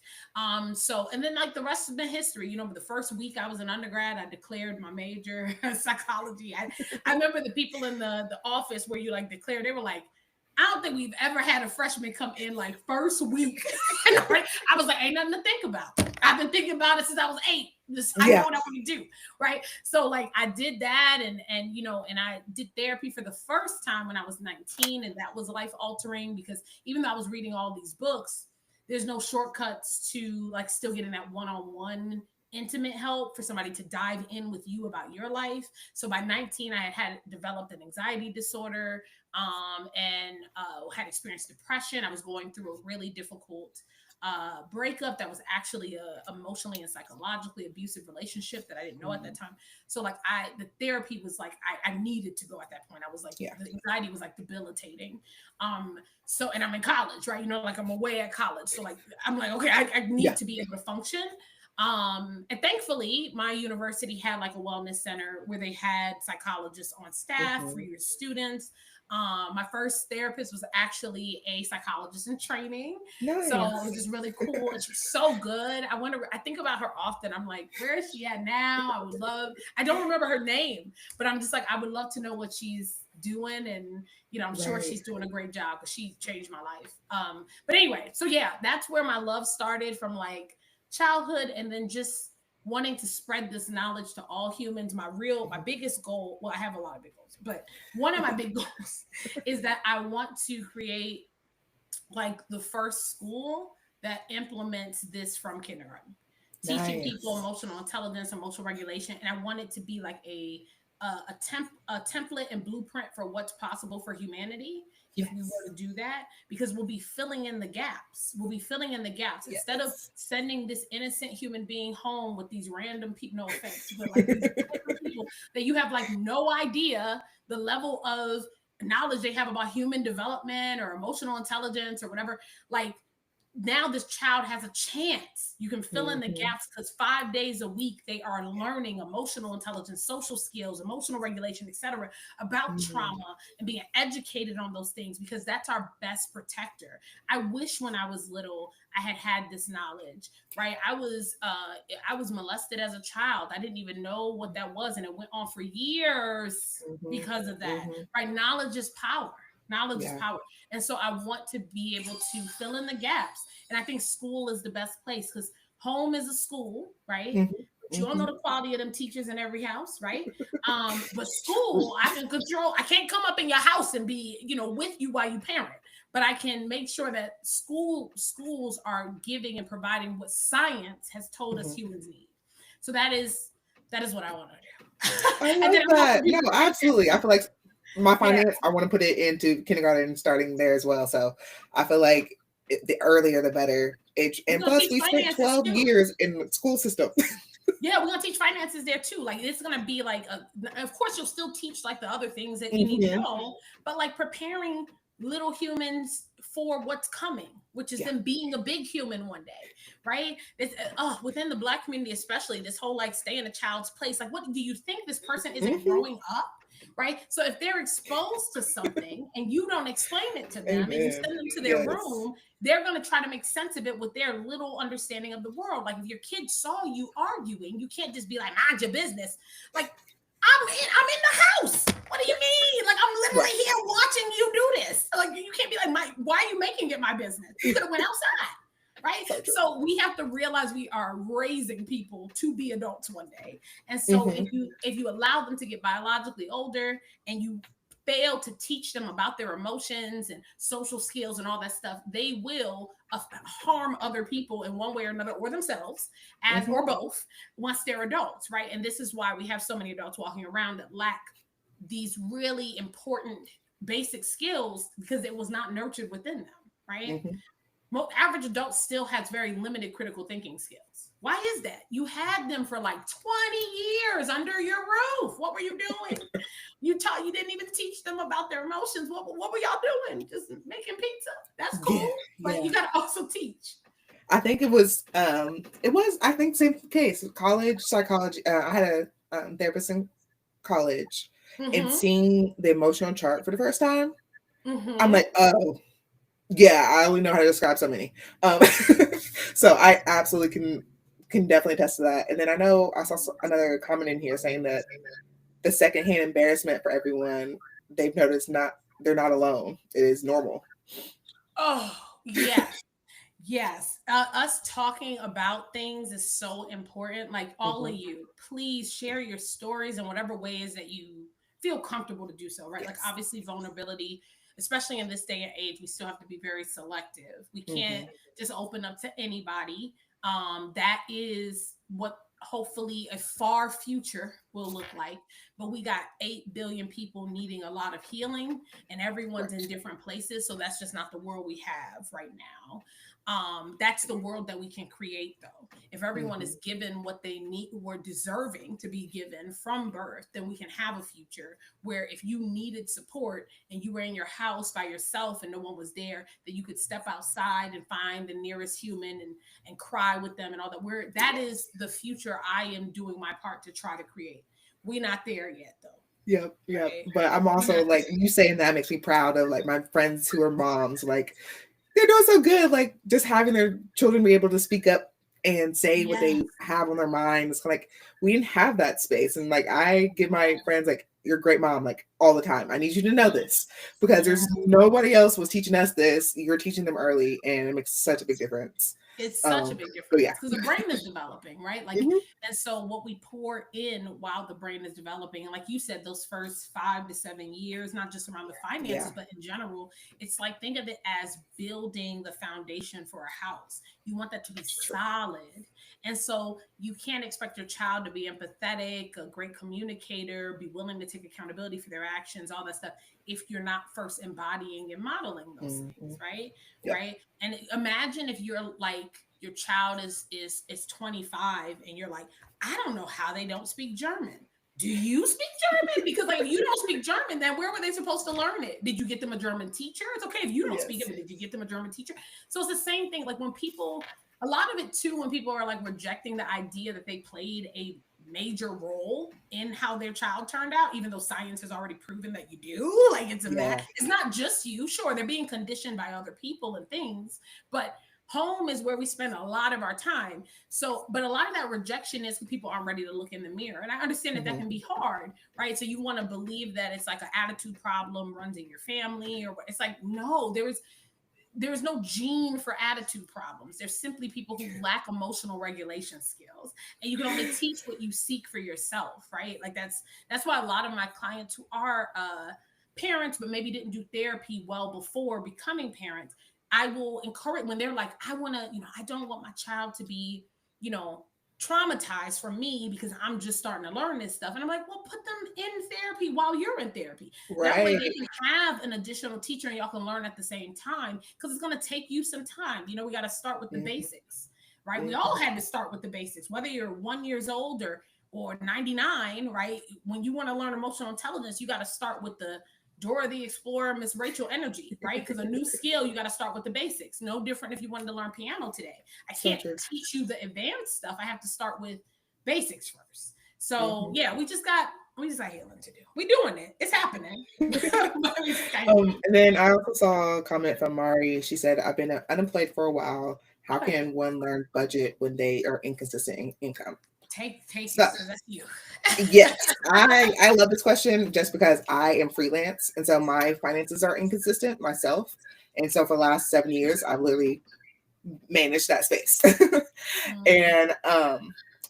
[SPEAKER 1] So and then like the rest of the history, the first week I was an undergrad, I declared my major psychology. I remember the people in the office where you like declare, they were like, I don't think we've ever had a freshman come in like first week. I was like, ain't nothing to think about. I've been thinking about it since I was 8. I know
[SPEAKER 2] Yeah.
[SPEAKER 1] what I want to do, right? So like I did that, and I did therapy for the first time when I was 19, and that was life altering because even though I was reading all these books, there's no shortcuts to like still getting that one-on-one intimate help for somebody to dive in with you about your life. So by 19, I had developed an anxiety disorder, and had experienced depression. I was going through a really difficult breakup that was actually a emotionally and psychologically abusive relationship that I didn't know at that
[SPEAKER 2] Mm,
[SPEAKER 1] time. So like the therapy was like I needed to go at that point. I was like
[SPEAKER 2] yeah.
[SPEAKER 1] the anxiety was like debilitating. So and I'm in college, right? Like I'm away at college. So like I'm like, okay, I need
[SPEAKER 2] Yeah.
[SPEAKER 1] to be able to function. And thankfully, my university had like a wellness center where they had psychologists on staff for
[SPEAKER 2] Hmm.
[SPEAKER 1] your students. My first therapist was actually a psychologist in training. So it was
[SPEAKER 2] Nice.
[SPEAKER 1] just really cool. And she's so good. I think about her often. I'm like, where is she at now? I don't remember her name, but I'm just like, I would love to know what she's doing. And, I'm sure
[SPEAKER 2] Right.
[SPEAKER 1] she's doing a great job because she changed my life. But anyway, so yeah, that's where my love started from, like, childhood, and then just wanting to spread this knowledge to all humans. My biggest goal, well, I have a lot of big goals, but one of my big goals is that I want to create, like, the first school that implements this from kindergarten, teaching people
[SPEAKER 2] Nice.
[SPEAKER 1] emotional intelligence, emotional regulation, and I want it to be like a template and blueprint for what's possible for humanity if we
[SPEAKER 2] Yes.
[SPEAKER 1] were to do that, because we'll be filling in the gaps. We'll be filling in the gaps instead of
[SPEAKER 2] Yes.
[SPEAKER 1] sending this innocent human being home with these random people. No offense, but like these random people that you have like no idea the level of knowledge they have about human development or emotional intelligence or whatever. Like, now this child has a chance. You can fill in the
[SPEAKER 2] Mhm.
[SPEAKER 1] gaps because 5 days a week they are learning emotional intelligence, social skills, emotional regulation, etc., about
[SPEAKER 2] Mhm.
[SPEAKER 1] trauma and being educated on those things, because that's our best protector. I wish when I was little I had had this knowledge, right? I was molested as a child. I didn't even know what that was, and it went on for years
[SPEAKER 2] Mhm.
[SPEAKER 1] because of that,
[SPEAKER 2] Mhm.
[SPEAKER 1] right? Knowledge is power. Knowledge is
[SPEAKER 2] Yeah.
[SPEAKER 1] power. And so I want to be able to fill in the gaps. And I think school is the best place because home is a school, right?
[SPEAKER 2] Mhm.
[SPEAKER 1] But you don't know
[SPEAKER 2] Mhm.
[SPEAKER 1] the quality of them teachers in every house, right? But school, I can control. I can't come up in your house and be, with you while you parent, but I can make sure that schools are giving and providing what science has told us
[SPEAKER 2] Mhm.
[SPEAKER 1] humans need. So that is what I want to do.
[SPEAKER 2] I
[SPEAKER 1] And then
[SPEAKER 2] love
[SPEAKER 1] I want to
[SPEAKER 2] that.
[SPEAKER 1] be
[SPEAKER 2] No,
[SPEAKER 1] great at
[SPEAKER 2] absolutely. I feel like my
[SPEAKER 1] yeah.
[SPEAKER 2] finance, I want to put it into kindergarten starting there as well. So I feel like the earlier the better.
[SPEAKER 1] We're
[SPEAKER 2] And
[SPEAKER 1] gonna
[SPEAKER 2] plus,
[SPEAKER 1] teach
[SPEAKER 2] we spent
[SPEAKER 1] finances
[SPEAKER 2] 12
[SPEAKER 1] too.
[SPEAKER 2] years in the school system.
[SPEAKER 1] Yeah, we're gonna teach finances there too. Like, it's gonna be like of course you'll still teach like the other things that you need to
[SPEAKER 2] Mhm.
[SPEAKER 1] know, but like preparing little humans for what's coming, which is
[SPEAKER 2] Yeah.
[SPEAKER 1] them being a big human one day, right? It's within the Black community, especially this whole like stay in a child's place. Like, what do you think this person isn't
[SPEAKER 2] Mhm.
[SPEAKER 1] growing up? Right. So if they're exposed to something and you don't explain it to them and you
[SPEAKER 2] Amen.
[SPEAKER 1] send them to their
[SPEAKER 2] Yes.
[SPEAKER 1] room, they're going to try to make sense of it with their little understanding of the world. Like, if your kids saw you arguing, you can't just be like, mind your business. Like, I'm in the house. What do you mean? Like, I'm
[SPEAKER 2] Right.
[SPEAKER 1] literally here watching you do this. Like, you can't be like, why are you making it my business? You could have went outside. Right.
[SPEAKER 2] So true.
[SPEAKER 1] So we have to realize we are raising people to be adults one day. And so if
[SPEAKER 2] Mhm.
[SPEAKER 1] you allow them to get biologically older and you fail to teach them about their emotions and social skills and all that stuff, they will harm other people in one way or another, or themselves, as
[SPEAKER 2] Mhm.
[SPEAKER 1] or both, once they're adults, right? And this is why we have so many adults walking around that lack these really important basic skills because it was not nurtured within them, right?
[SPEAKER 2] Mhm.
[SPEAKER 1] Most average adults still has very limited critical thinking skills. Why is that? You had them for like 20 years under your roof. What were you doing? You didn't even teach them about their emotions. What were y'all doing? Just making pizza. That's
[SPEAKER 2] Yeah.
[SPEAKER 1] cool. But
[SPEAKER 2] Yeah.
[SPEAKER 1] you gotta also teach.
[SPEAKER 2] I think it was I think same case college psychology. I had a therapist in college, and
[SPEAKER 1] Mm-hmm.
[SPEAKER 2] seeing the emotional chart for the first time, I'm
[SPEAKER 1] Mm-hmm.
[SPEAKER 2] like, oh yeah, I only know how to describe so many. Um, so I absolutely can definitely attest to that. And then I know I saw another comment in here saying that the secondhand embarrassment for everyone, they've noticed not they're not alone. It is normal.
[SPEAKER 1] Oh, yes. Yes, us talking about things is so important. Like, all of
[SPEAKER 2] Hmm.
[SPEAKER 1] you, please share your stories in whatever ways that you feel comfortable to do so, right? Like,
[SPEAKER 2] Yes.
[SPEAKER 1] obviously, vulnerability, especially in this day and age, we still have to be very selective. We can't
[SPEAKER 2] Hmm.
[SPEAKER 1] just open up to anybody. That is what hopefully a far future will look like. But we got 8 billion people needing a lot of healing, and everyone's in
[SPEAKER 2] Right.
[SPEAKER 1] different places. So that's just not the world we have right now. That's the world that we can create, though. If everyone
[SPEAKER 2] Hmm.
[SPEAKER 1] is given what they need, were deserving to be given from birth, then we can have a future where if you needed support and you were in your house by yourself and no one was there, that you could step outside and find the nearest human and cry with them and all that. That is
[SPEAKER 2] Yes.
[SPEAKER 1] the future I am doing my part to try to create. We're not there yet, though.
[SPEAKER 2] Yep, yep.
[SPEAKER 1] Right?
[SPEAKER 2] But I'm
[SPEAKER 1] We're not.
[SPEAKER 2] also like you saying that makes me proud of like my friends who are moms. Like they're doing so good. Like just having their children be able to speak up and say what
[SPEAKER 1] Yes.
[SPEAKER 2] they have on their mind. It's like we didn't have that space. And like I give my friends like your great mom like all the time. I need you to know this because
[SPEAKER 1] Yeah.
[SPEAKER 2] there's nobody else was teaching us this. You're teaching them early, and it makes such a big difference.
[SPEAKER 1] It's such a big
[SPEAKER 2] So
[SPEAKER 1] difference
[SPEAKER 2] yeah.
[SPEAKER 1] because the brain is developing, right? Like,
[SPEAKER 2] Mhm.
[SPEAKER 1] and so what we pour in while the brain is developing, and like you said, those first 5 to 7 years, not just around the finances,
[SPEAKER 2] Yeah.
[SPEAKER 1] but in general, it's like think of it as building the foundation for a house. You want that to be
[SPEAKER 2] True.
[SPEAKER 1] solid. And so you can't expect your child to be empathetic, a great communicator, be willing to take accountability for their actions, all that stuff, if you're not first embodying and modeling those
[SPEAKER 2] Mm-hmm.
[SPEAKER 1] things, right?
[SPEAKER 2] Yep.
[SPEAKER 1] Right. And imagine if you're like your child is 25 and you're like, I don't know how they don't speak German. Do you speak German? Because like if you don't speak German, then where were they supposed to learn it? Did you get them a German teacher? It's okay if you don't speak it,
[SPEAKER 2] Yes.
[SPEAKER 1] but did you get them a German teacher? So it's the same thing. Like when people, a lot of it too, when people are like rejecting the idea that they played a major role in how their child turned out, even though science has already proven that you do. Like
[SPEAKER 2] Yeah.
[SPEAKER 1] it's not just you. Sure, they're being conditioned by other people and things, but home is where we spend a lot of our time. So, but a lot of that rejection is when people aren't ready to look in the mirror. And I understand that that
[SPEAKER 2] Mm-hmm.
[SPEAKER 1] can be hard, right? So you want to believe that it's like an attitude problem runs in your family, or it's like, no, there is no gene for attitude problems. There's simply people who lack emotional regulation skills, and you can only teach what you seek for yourself, right? Like that's why a lot of my clients who are parents but maybe didn't do therapy well before becoming parents, I will encourage when they're like, I want to, I don't want my child to be, you know, traumatized from me because I'm just starting to learn this stuff. And I'm like, well, put them in therapy while you're in therapy. That way
[SPEAKER 2] Right.
[SPEAKER 1] they can have an additional teacher and y'all can learn at the same time, because it's going to take you some time. We got to start with the
[SPEAKER 2] Mm-hmm.
[SPEAKER 1] basics, right? We all
[SPEAKER 2] Mm-hmm.
[SPEAKER 1] had to start with the basics, whether you're 1 years old or 99, right? When you want to learn emotional intelligence, you got to start with the Dora the Explorer, Miss Rachel energy, right? Because a new skill, you got to start with the basics. No different if you wanted to learn piano today. I
[SPEAKER 2] So
[SPEAKER 1] can't
[SPEAKER 2] true.
[SPEAKER 1] teach you the advanced stuff. I have to start with basics first. So
[SPEAKER 2] Mm-hmm.
[SPEAKER 1] yeah, we just got healing to do. We doing it. It's happening. But we just got healing.
[SPEAKER 2] And then I also saw a comment from Mari. She said, I've been unemployed for a while. How
[SPEAKER 1] Okay.
[SPEAKER 2] can one learn budget when they are inconsistent in income?
[SPEAKER 1] Take
[SPEAKER 2] So
[SPEAKER 1] it, because that's you.
[SPEAKER 2] yes, I love this question just because I am freelance, and so my finances are inconsistent myself. And so for the last 7 years, I've literally managed that space.
[SPEAKER 1] Mm,
[SPEAKER 2] And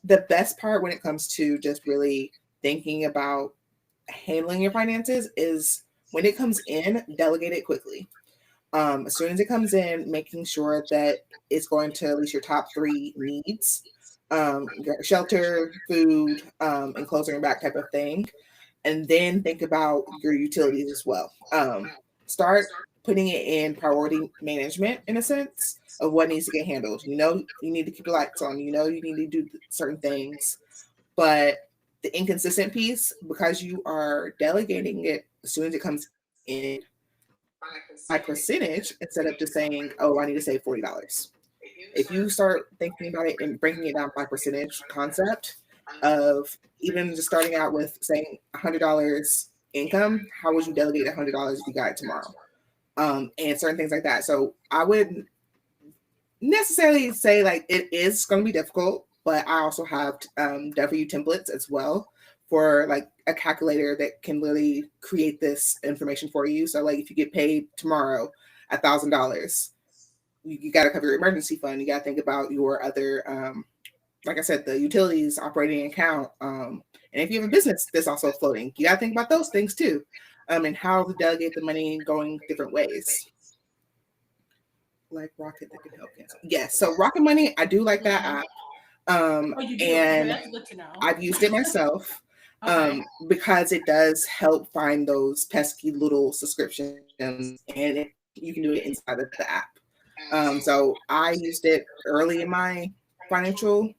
[SPEAKER 2] the best part when it comes to just really thinking about handling your finances is when it comes in, delegate it quickly. As soon as it comes in, making sure that it's going to at least your top three needs, your shelter, food, and clothes on your back type of thing. And then think about your utilities as well. Start putting it in priority management in a sense of what needs to get handled. You need to keep the lights on, you need to do certain things, but the inconsistent piece, because you are delegating it as soon as it comes in by percentage instead of just saying, oh, I need to save $40. If you start thinking about it and breaking it down by percentage concept of even just starting out with saying $100 income, how would you delegate $100 if you got it tomorrow? And certain things like that. So I wouldn't necessarily say like it is going to be difficult, but I also have done for you templates as well for like a calculator that can literally create this information for you. So like if you get paid tomorrow $1,000, you got to cover your emergency fund. You got to think about your other, like I said, the utilities, operating account, and if you have a business that's also floating, you got to think about those things too, and how to delegate the money going different ways. Like Rocket that can help cancel. Yes, so Rocket Money, I do like that
[SPEAKER 1] mm.
[SPEAKER 2] app,
[SPEAKER 1] Oh, you do? Okay,
[SPEAKER 2] and
[SPEAKER 1] that's good to know.
[SPEAKER 2] I've used it myself,
[SPEAKER 1] Okay.
[SPEAKER 2] because it does help find those pesky little subscriptions, and you can do it inside of the app. So I used it early in my financial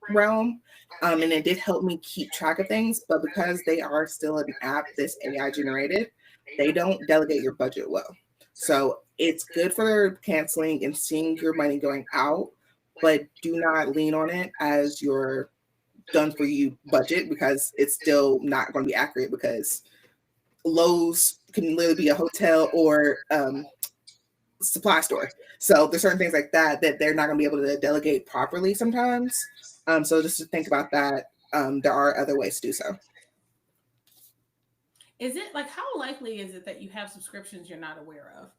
[SPEAKER 2] realm, and it did help me keep track of things. But because they are still an app that's AI generated, they don't delegate your budget well. So it's good for canceling and seeing your money going out, but do not lean on it as your done for you budget because it's still not going to be accurate because Lowe's can literally be a hotel or supply store. So there's certain things like that that they're not going to be able to delegate properly sometimes. So just to think about that, there are other ways to do so.
[SPEAKER 1] Is it like how likely is it that you have subscriptions you're not aware of?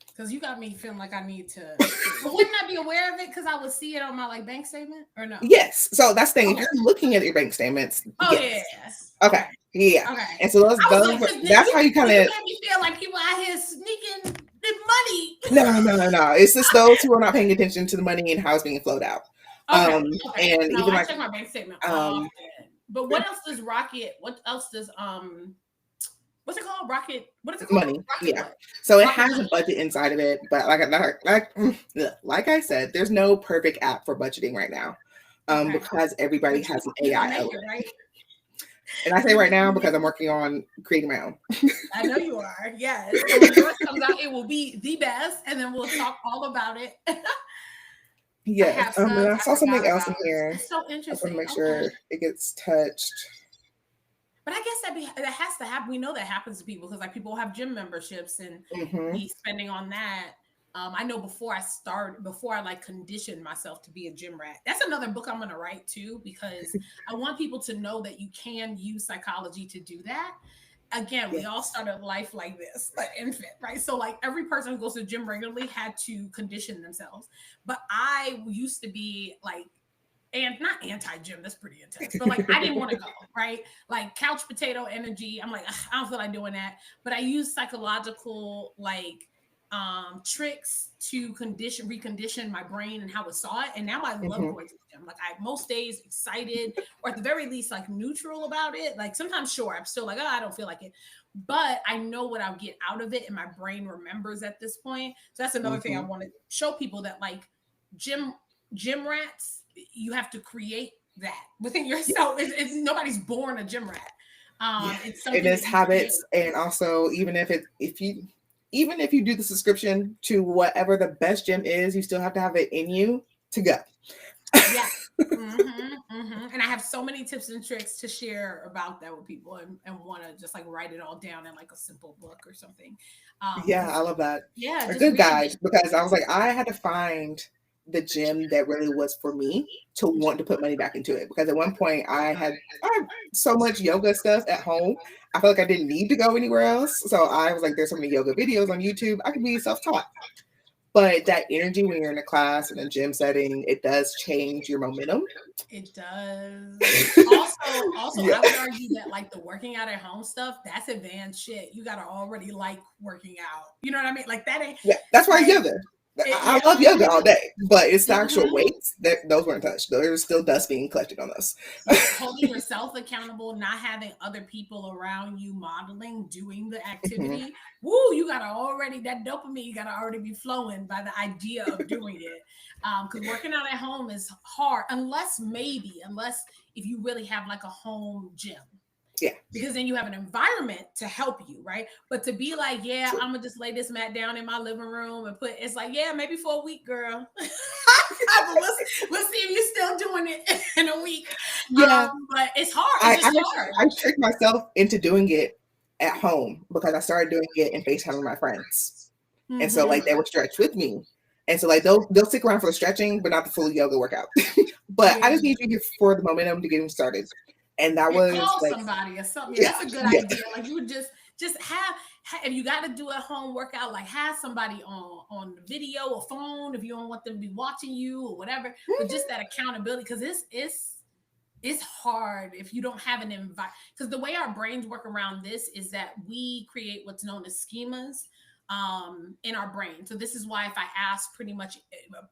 [SPEAKER 1] Because you got me feeling like I need to. But wouldn't I be aware of it because I would see it on my like bank statement or no?
[SPEAKER 2] Yes. So that's the thing. If
[SPEAKER 1] Okay.
[SPEAKER 2] you're looking at your bank statements,
[SPEAKER 1] Oh yeah,
[SPEAKER 2] yes.
[SPEAKER 1] yeah, yeah.
[SPEAKER 2] Okay.
[SPEAKER 1] Okay.
[SPEAKER 2] Yeah.
[SPEAKER 1] Okay.
[SPEAKER 2] And so
[SPEAKER 1] I was like, because
[SPEAKER 2] that's how you kind
[SPEAKER 1] you
[SPEAKER 2] of
[SPEAKER 1] made me feel like people out here sneaking the money.
[SPEAKER 2] no. It's just those who are not paying attention to the money and how it's being flowed out.
[SPEAKER 1] Okay. Okay.
[SPEAKER 2] And
[SPEAKER 1] No,
[SPEAKER 2] even
[SPEAKER 1] I
[SPEAKER 2] like
[SPEAKER 1] check my bank statement
[SPEAKER 2] um
[SPEAKER 1] often. But what else does Rocket? What else does what's it called? Rocket. What is it called?
[SPEAKER 2] money.
[SPEAKER 1] Rocket
[SPEAKER 2] Yeah.
[SPEAKER 1] what?
[SPEAKER 2] So it
[SPEAKER 1] Rocket
[SPEAKER 2] has a
[SPEAKER 1] Money.
[SPEAKER 2] budget inside of it, but like I said, there's no perfect app for budgeting right now.
[SPEAKER 1] Okay.
[SPEAKER 2] Because everybody
[SPEAKER 1] But
[SPEAKER 2] has an
[SPEAKER 1] you
[SPEAKER 2] AI
[SPEAKER 1] gonna make it
[SPEAKER 2] element.
[SPEAKER 1] right.
[SPEAKER 2] And I say
[SPEAKER 1] You
[SPEAKER 2] right now
[SPEAKER 1] gonna make
[SPEAKER 2] because I'm
[SPEAKER 1] it.
[SPEAKER 2] working on creating my own.
[SPEAKER 1] I know you are. Yes. And when yours comes out, it will be the best, and then we'll talk all about it. I
[SPEAKER 2] Yes.
[SPEAKER 1] have
[SPEAKER 2] And
[SPEAKER 1] stuff
[SPEAKER 2] I
[SPEAKER 1] I
[SPEAKER 2] saw something
[SPEAKER 1] forgot
[SPEAKER 2] else in
[SPEAKER 1] about.
[SPEAKER 2] here.
[SPEAKER 1] It's so
[SPEAKER 2] I just want to
[SPEAKER 1] interesting.
[SPEAKER 2] make
[SPEAKER 1] Okay.
[SPEAKER 2] sure it gets touched.
[SPEAKER 1] But I guess that has to happen. We know that happens to people because like people have gym memberships and
[SPEAKER 2] Hmm.
[SPEAKER 1] be spending on that. I know before I like conditioned myself to be a gym rat. That's another book I'm gonna write too because I want people to know that you can use psychology to do that. Again, we all
[SPEAKER 2] Yes.
[SPEAKER 1] started life like this, like infant, right? So like every person who goes to the gym regularly had to condition themselves. But I used to be like and not anti-gym, that's pretty intense, but like I didn't want to go, right? Like couch potato energy. I'm like, I don't feel like doing that. But I use psychological like tricks to recondition my brain and how it saw it. And now I love
[SPEAKER 2] Hmm.
[SPEAKER 1] going to the gym. Like I most days excited or at the very least like neutral about it. Like sometimes sure, I'm still like, oh, I don't feel like it. But I know what I'll get out of it and my brain remembers at this point. So that's another thing I
[SPEAKER 2] Hmm.
[SPEAKER 1] want to show people that like gym gym rats, you have to create that within yourself. It's nobody's born a gym rat.
[SPEAKER 2] Yeah.
[SPEAKER 1] It's
[SPEAKER 2] It
[SPEAKER 1] something
[SPEAKER 2] is
[SPEAKER 1] that you create.
[SPEAKER 2] habits, and also even if you do the subscription to whatever the best gym is, you still have to have it in you to go.
[SPEAKER 1] Yeah. And I have so many tips and tricks to share about that with people and want to just like write it all down in like a simple book or something.
[SPEAKER 2] Yeah, I
[SPEAKER 1] Because
[SPEAKER 2] love that.
[SPEAKER 1] yeah,
[SPEAKER 2] A
[SPEAKER 1] just
[SPEAKER 2] good
[SPEAKER 1] really
[SPEAKER 2] guide,
[SPEAKER 1] making
[SPEAKER 2] because I
[SPEAKER 1] it.
[SPEAKER 2] was like, I had to find the gym that really was for me to want to put money back into it. Because at one point I had so much yoga stuff at home. I felt like I didn't need to go anywhere else. So I was like, there's so many yoga videos on YouTube. I can be self-taught. But that energy when you're in a class in a gym setting, it does change your momentum.
[SPEAKER 1] It does. Also,
[SPEAKER 2] Yeah.
[SPEAKER 1] I would argue that like the working out at home stuff, that's advanced shit. You gotta already like working out. You know what I mean? Like that ain't
[SPEAKER 2] Yeah. That's why it's
[SPEAKER 1] like
[SPEAKER 2] yoga. I
[SPEAKER 1] yeah.
[SPEAKER 2] love yoga all day, but it's the actual
[SPEAKER 1] Mhm.
[SPEAKER 2] weights that those weren't touched. There's still dust being collected on those.
[SPEAKER 1] Yeah, holding yourself accountable, not having other people around you modeling, doing the
[SPEAKER 2] Mhm.
[SPEAKER 1] activity. Woo, you gotta already that dopamine gotta already be flowing by the idea of doing it. Because working out at home is hard, unless if you really have like a home gym
[SPEAKER 2] Yeah.
[SPEAKER 1] because then you have an environment to help you, right? But to be like, yeah,
[SPEAKER 2] True.
[SPEAKER 1] I'm gonna just lay this mat down in my living room and put it's like, yeah, maybe for a week, girl. But we'll see if you're still doing it in a week.
[SPEAKER 2] Yeah.
[SPEAKER 1] But it's hard. It's
[SPEAKER 2] I,
[SPEAKER 1] just
[SPEAKER 2] I
[SPEAKER 1] hard.
[SPEAKER 2] I tricked myself into doing it at home because I started doing it and FaceTiming my friends. And so like
[SPEAKER 1] Mm-hmm.
[SPEAKER 2] they would stretch with me. And so like they'll stick around for the stretching, but not the full yoga workout. But I
[SPEAKER 1] Yeah.
[SPEAKER 2] just need you here for the momentum to get them started. And that
[SPEAKER 1] Yeah,
[SPEAKER 2] was
[SPEAKER 1] call
[SPEAKER 2] like,
[SPEAKER 1] somebody or something. Yeah,
[SPEAKER 2] yeah,
[SPEAKER 1] that's a good
[SPEAKER 2] yeah.
[SPEAKER 1] idea. Like you would just have if you got to do a home workout, like have somebody on video or phone if you don't want them to be watching you or whatever. But just that accountability because it's hard if you don't have an environment because the way our brains work around this is that we create what's known as schemas in our brain. So this is why if I ask pretty much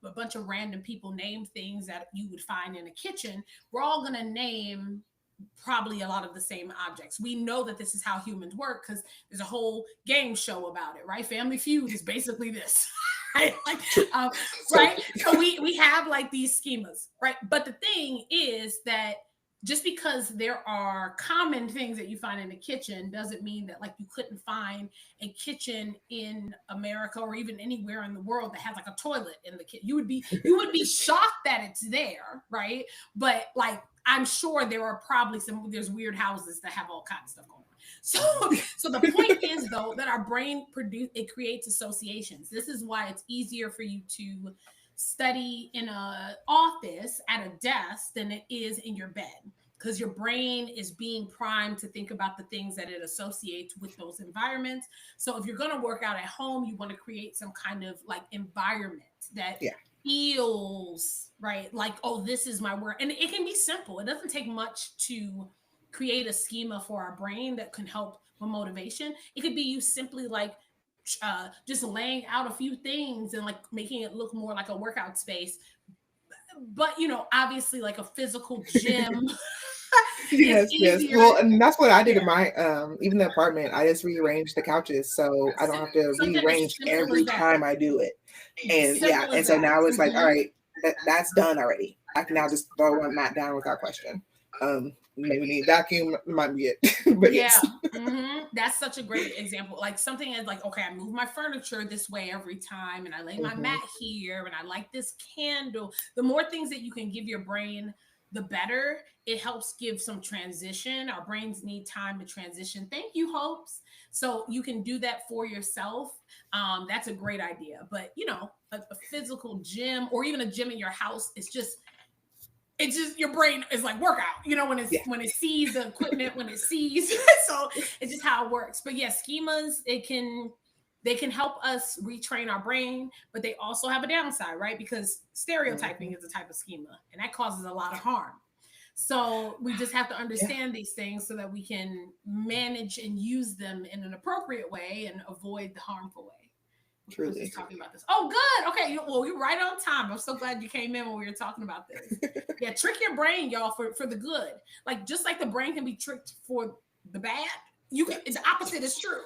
[SPEAKER 1] a bunch of random people name things that you would find in a kitchen, we're all going to name probably a lot of the same objects. We know that this is how humans work because there's a whole game show about it, right? Family Feud is basically this. Right? Like,
[SPEAKER 2] True.
[SPEAKER 1] um,
[SPEAKER 2] So
[SPEAKER 1] right? So we have like these schemas, right? But the thing is that just because there are common things that you find in the kitchen doesn't mean that like you couldn't find a kitchen in America or even anywhere in the world that has like a toilet in the kitchen. You would be shocked that it's there, right? But like I'm sure there are probably there's weird houses that have all kinds of stuff going on. So the point is though that our brain creates associations. This is why it's easier for you to study in a office at a desk than it is in your bed. because your brain is being primed to think about the things that it associates with those environments. So if you're going to work out at home, you want to create some kind of like environment that
[SPEAKER 2] Yeah.
[SPEAKER 1] feels right, like, oh, this is my work. And it can be simple. It doesn't take much to create a schema for our brain that can help with motivation. It could be you simply like just laying out a few things and like making it look more like a workout space. But obviously, like a physical gym is
[SPEAKER 2] Yes, yes. Well,
[SPEAKER 1] easier.
[SPEAKER 2] and that's what I did
[SPEAKER 1] Yeah,
[SPEAKER 2] in my even the apartment. I just rearranged the couches so I don't have to
[SPEAKER 1] something as
[SPEAKER 2] rearrange
[SPEAKER 1] simple as
[SPEAKER 2] every
[SPEAKER 1] that.
[SPEAKER 2] time I do it. And yeah,
[SPEAKER 1] Simple as
[SPEAKER 2] and so
[SPEAKER 1] that.
[SPEAKER 2] now it's like, all
[SPEAKER 1] Mhm.
[SPEAKER 2] right, that's done already. I can now just throw one mat down without question. Maybe need vacuum might be it, but
[SPEAKER 1] Yeah.
[SPEAKER 2] yes.
[SPEAKER 1] That's such a great example. Like something is like, okay, I move my furniture this way every time, and I lay my
[SPEAKER 2] Hmm.
[SPEAKER 1] mat here, and I like this candle. The more things that you can give your brain, the better. It helps give some transition. Our brains need time to transition. Thank you, hopes. So you can do that for yourself. That's a great idea. But a physical gym or even a gym in your house, it's just your brain is like workout,
[SPEAKER 2] Yeah,
[SPEAKER 1] when it sees the equipment, when it sees. So it's just how it works. But yeah, schemas, they can help us retrain our brain, but they also have a downside, right? Because stereotyping
[SPEAKER 2] hmm,
[SPEAKER 1] is a type of schema and that causes a lot of harm. So we just have to
[SPEAKER 2] yeah,
[SPEAKER 1] understand these things so that we can manage and use them in an appropriate way and avoid the harmful way. I was just
[SPEAKER 2] truly.
[SPEAKER 1] talking about this. Oh, good. Okay. Well, you're right on time. I'm so glad you came in when we were talking about this. Yeah, trick your brain, y'all, for the good. Like just like the brain can be tricked for the bad, the opposite is true.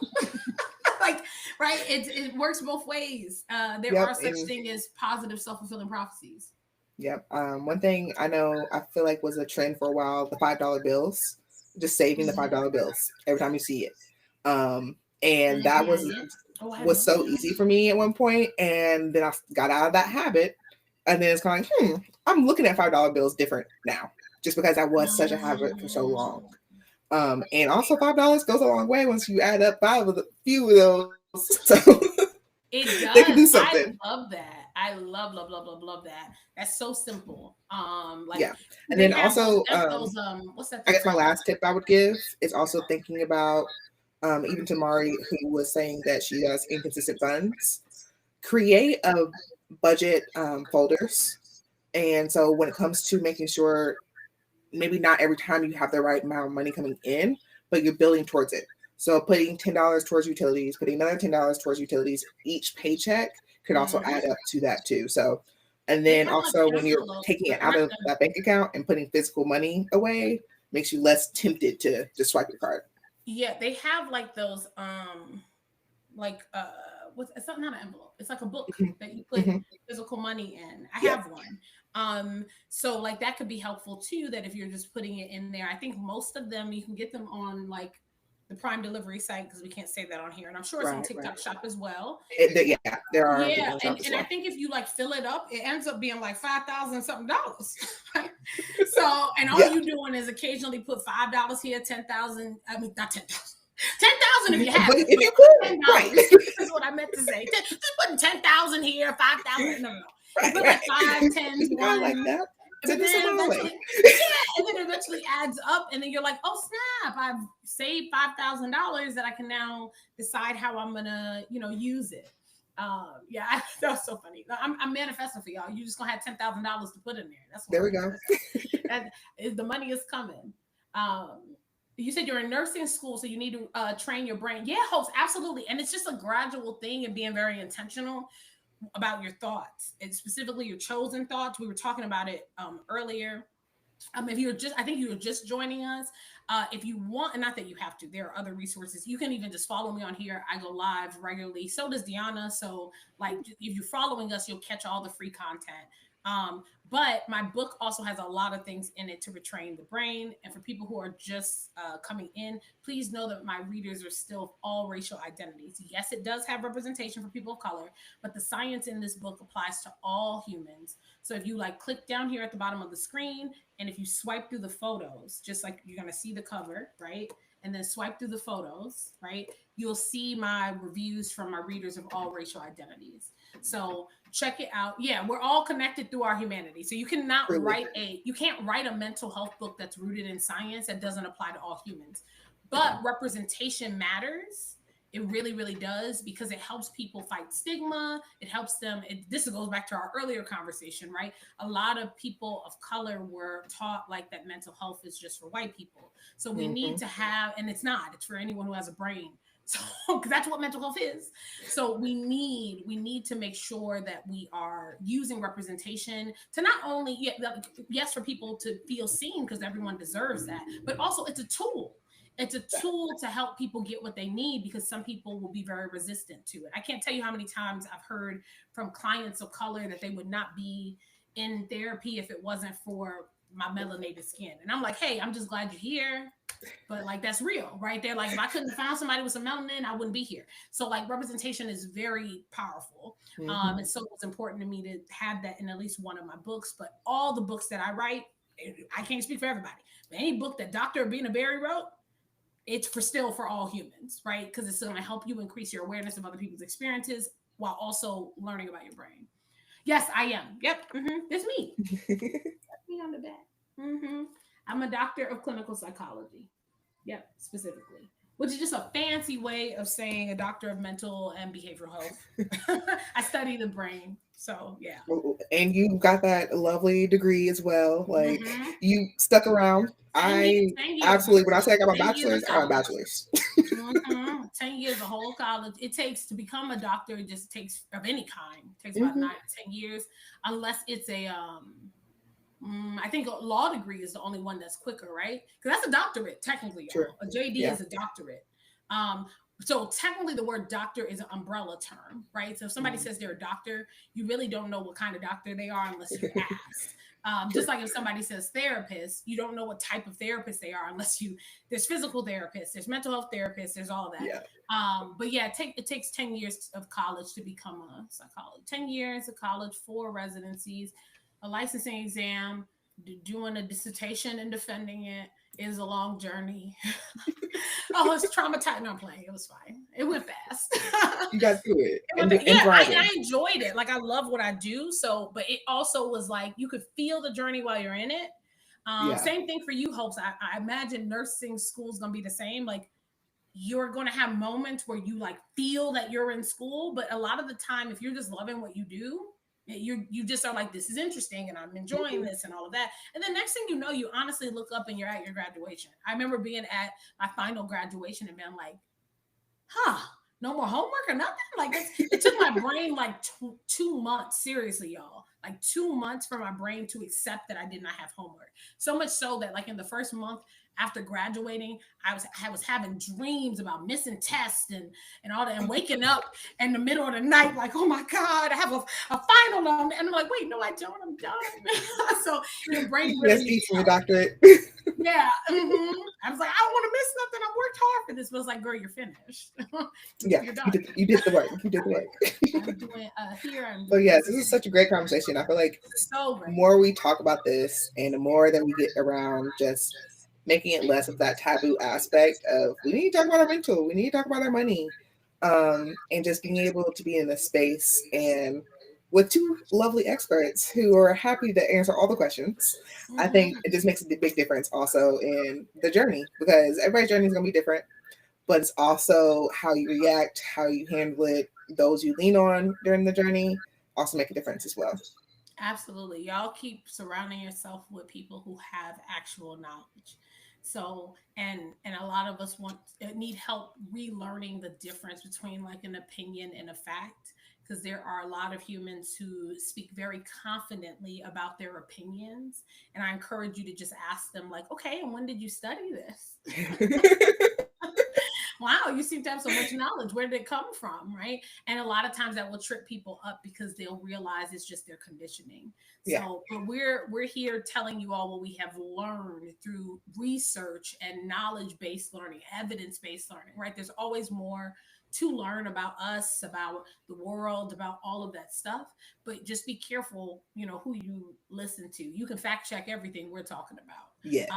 [SPEAKER 1] Like, right? It works both ways. There are
[SPEAKER 2] Yep,
[SPEAKER 1] such
[SPEAKER 2] and
[SPEAKER 1] thing as positive self-fulfilling prophecies.
[SPEAKER 2] yep. One thing I know I feel like was a trend for a while, the $5 bills, just saving the
[SPEAKER 1] Mm-hmm.
[SPEAKER 2] $5 bills every time you see it. And that was
[SPEAKER 1] Mm-hmm. Oh, I hadn't
[SPEAKER 2] was
[SPEAKER 1] noticed
[SPEAKER 2] so
[SPEAKER 1] that.
[SPEAKER 2] easy for me at one point, and then I got out of that habit, and then it's kind of like, I'm looking at $5 bills different now, just because I was such a habit for so long.
[SPEAKER 1] Mm.
[SPEAKER 2] And also $5 goes a long way once you add up five of the few of those, so
[SPEAKER 1] It
[SPEAKER 2] they can do
[SPEAKER 1] does. I
[SPEAKER 2] something.
[SPEAKER 1] love that. I love, love, love, love, love that. That's so simple. Like
[SPEAKER 2] Yeah, and
[SPEAKER 1] they
[SPEAKER 2] then
[SPEAKER 1] have those,
[SPEAKER 2] also,
[SPEAKER 1] what's that
[SPEAKER 2] I
[SPEAKER 1] thing
[SPEAKER 2] guess my
[SPEAKER 1] called?
[SPEAKER 2] last tip I would give is also thinking about, even to Mari, who was saying that she has inconsistent funds, create a budget folders. And so when it comes to making sure, maybe not every time you have the right amount of money coming in, but you're building towards it. So putting $10 towards utilities, putting another $10 towards utilities, each paycheck could also add
[SPEAKER 1] Mhm.
[SPEAKER 2] up to that too. So, and
[SPEAKER 1] They
[SPEAKER 2] then
[SPEAKER 1] have like
[SPEAKER 2] also when you're
[SPEAKER 1] envelope,
[SPEAKER 2] taking it out of that bank account and putting physical money away, makes you less tempted to just swipe your card.
[SPEAKER 1] yeah, they have like those like what's it's not an envelope. It's like a book
[SPEAKER 2] Hmm.
[SPEAKER 1] that you put
[SPEAKER 2] Hmm.
[SPEAKER 1] physical money in. I
[SPEAKER 2] Yep.
[SPEAKER 1] have one. So like that could be helpful too, that if you're just putting it in there. I think most of them you can get them on like the Prime delivery site because we can't say that on here. And I'm sure it's on
[SPEAKER 2] Right. Right.
[SPEAKER 1] TikTok shop as well.
[SPEAKER 2] Yeah, there are on
[SPEAKER 1] Yeah,
[SPEAKER 2] TikTok shop as
[SPEAKER 1] and I
[SPEAKER 2] well.
[SPEAKER 1] think if you like fill it up, it ends up being like 5,000 something dollars. Right? So, and all
[SPEAKER 2] Yeah,
[SPEAKER 1] you doing is occasionally put $5 here, 10,000. I mean, not 10,000. 10,000 if you have
[SPEAKER 2] but
[SPEAKER 1] it,
[SPEAKER 2] if
[SPEAKER 1] but
[SPEAKER 2] you could, right,
[SPEAKER 1] $10 is what I meant to say. Just putting 10,000 here, 5,000. No, no, no. You
[SPEAKER 2] right,
[SPEAKER 1] put
[SPEAKER 2] right.
[SPEAKER 1] like five, tens,
[SPEAKER 2] I
[SPEAKER 1] ones,
[SPEAKER 2] like that.
[SPEAKER 1] but
[SPEAKER 2] Send us some
[SPEAKER 1] then
[SPEAKER 2] my way.
[SPEAKER 1] eventually, yeah, and then eventually adds up, and then you're like, oh snap! I've saved $5,000 that I can now decide how I'm gonna, use it. Yeah, that's so funny. I'm manifesting for y'all. You just gonna have $10,000 to put in there. That's what
[SPEAKER 2] There
[SPEAKER 1] I'm
[SPEAKER 2] we go.
[SPEAKER 1] manifesting. That is the money is coming. You said you're in nursing school, so you need to train your brain. Yeah, hopes absolutely, and it's just a gradual thing and being very intentional about your thoughts and specifically your chosen thoughts. We were talking about it earlier. If you're just, I think you were just joining us. If you want, and not that you have to, there are other resources. You can even just follow me on here. I go live regularly. So does Deahna. So, like, if you're following us, you'll catch all the free content. But my book also has a lot of things in it to retrain the brain. And for people who are just coming in, please know that my readers are still of all racial identities. Yes, it does have representation for people of color, but the science in this book applies to all humans. So if you like click down here at the bottom of the screen, and if you swipe through the photos, just like you're going to see the cover, right? And then swipe through the photos, right? you'll see my reviews from my readers of all racial identities. So check it out. Yeah, we're all connected through our humanity. So
[SPEAKER 2] Truly.
[SPEAKER 1] you can't write a mental health book that's rooted in science that doesn't apply to all humans. But representation matters. It really, really does, because it helps people fight stigma. It helps them. This goes back to our earlier conversation, right? A lot of people of color were taught like that mental health is just for white people. So we need
[SPEAKER 2] Hmm.
[SPEAKER 1] to have, and it's not. It's for anyone who has a brain. So, because that's what mental health is. So we need to make sure that we are using representation to not only, yes, for people to feel seen, because everyone deserves that, but also it's a tool. It's a tool to help people get what they need, because some people will be very resistant to it. I can't tell you how many times I've heard from clients of color that they would not be in therapy if it wasn't for my melanated skin. And I'm like, hey, I'm just glad you're here. But like, that's real, right? They're like, if I couldn't have found somebody with some melanin, I wouldn't be here. So like, representation is very powerful.
[SPEAKER 2] Hmm.
[SPEAKER 1] And so it's important to me to have that in at least one of my books. But all the books that I write, I can't speak for everybody, but any book that Dr. Abina Berry wrote, it's for still for all humans, right? Because it's going to help you increase your awareness of other people's experiences while also learning about your brain. Yes, I am. Yep, that's me. That's me on the back. I'm a doctor of clinical psychology. Yep, specifically, which is just a fancy way of saying a doctor of mental and behavioral health. I study the brain, so yeah.
[SPEAKER 2] And you got that lovely degree as well. Like
[SPEAKER 1] Mm-hmm.
[SPEAKER 2] you stuck around.
[SPEAKER 1] 10 years,
[SPEAKER 2] I
[SPEAKER 1] 10 years,
[SPEAKER 2] absolutely, when I say I got my
[SPEAKER 1] 10 years of
[SPEAKER 2] bachelor's, I got my
[SPEAKER 1] college.
[SPEAKER 2] bachelor's.
[SPEAKER 1] 10 years of whole college. It takes to become a doctor. It just takes of any kind. It takes about
[SPEAKER 2] Hmm.
[SPEAKER 1] 9 to 10 years, unless it's a I think a law degree is the only one that's quicker, right? Because that's a doctorate, technically,
[SPEAKER 2] True.
[SPEAKER 1] y'all. A JD
[SPEAKER 2] Yeah.
[SPEAKER 1] is a doctorate. Um, so technically, the word doctor is an umbrella term, right? So if somebody
[SPEAKER 2] Mhm.
[SPEAKER 1] says they're a doctor, you really don't know what kind of doctor they are unless you ask. Just
[SPEAKER 2] True.
[SPEAKER 1] like if somebody says therapist, you don't know what type of therapist they are unless you. There's physical therapists, there's mental health therapists, there's all of that.
[SPEAKER 2] Yeah.
[SPEAKER 1] But yeah, it takes 10 years of college to become a psychologist. 10 years of college, 4 residencies, a licensing exam, doing a dissertation and defending it is a long journey. Oh, it's traumatizing. No, I'm playing. It was fine. It went fast.
[SPEAKER 2] You got through it
[SPEAKER 1] Yeah,
[SPEAKER 2] and thriving.
[SPEAKER 1] I enjoyed it. Like, I love what I do. So, but it also was like you could feel the journey while you're in it.
[SPEAKER 2] Yeah.
[SPEAKER 1] Same thing for you, Hopes. I imagine nursing school is gonna be the same. Like, you're going to have moments where you like feel that you're in school, but a lot of the time, if you're just loving what you do, you just are like, this is interesting and I'm enjoying
[SPEAKER 2] Mhm.
[SPEAKER 1] this and all of that. And then next thing you know, you honestly look up and you're at your graduation. I remember being at my final graduation and being like, huh, no more homework or nothing. Like, it took my brain like 2 months, seriously, y'all, like 2 months for my brain to accept that I did not have homework. So much so that like in the first month after graduating, I was having dreams about missing tests and all that, and waking up in the middle of the night like, oh my god, I have a final on, and I'm like, wait, no, I don't, I'm done. So your brain really,
[SPEAKER 2] PTSD from your doctorate.
[SPEAKER 1] yeah. I was like, I don't want to miss nothing. I worked hard for this. But it's like, girl, you're finished.
[SPEAKER 2] Yeah,
[SPEAKER 1] You're
[SPEAKER 2] you
[SPEAKER 1] done.
[SPEAKER 2] did. You did the work. You did the work.
[SPEAKER 1] I'm doing here. I'm
[SPEAKER 2] But
[SPEAKER 1] doing
[SPEAKER 2] yes,
[SPEAKER 1] this.
[SPEAKER 2] this is such a great conversation. I feel like
[SPEAKER 1] So
[SPEAKER 2] the
[SPEAKER 1] great.
[SPEAKER 2] more we talk about this and the more that we get around just making it less of that taboo aspect of we need to talk about our mental, we need to talk about our money, and just being able to be in this space and with two lovely experts who are happy to answer all the questions. I think
[SPEAKER 1] Hmm.
[SPEAKER 2] it just makes a big difference also in the journey because everybody's journey is going to be different, but it's also how you react, how you handle it, those you lean on during the journey also make a difference as well.
[SPEAKER 1] Absolutely. Y'all keep surrounding yourself with people who have actual knowledge. So, and a lot of us need help relearning the difference between like an opinion and a fact, because there are a lot of humans who speak very confidently about their opinions, and I encourage you to just ask them like, okay, and when did you study this? Wow, you seem to have so much knowledge. Where did it come from? Right. And a lot of times that will trip people up because they'll realize it's just their conditioning.
[SPEAKER 2] Yeah.
[SPEAKER 1] So, but we're here telling you all what we have learned through research and knowledge based learning, evidence based learning, right? There's always more to learn about us, about the world, about all of that stuff. But just be careful, who you listen to. You can fact check everything we're talking about.
[SPEAKER 2] Yes.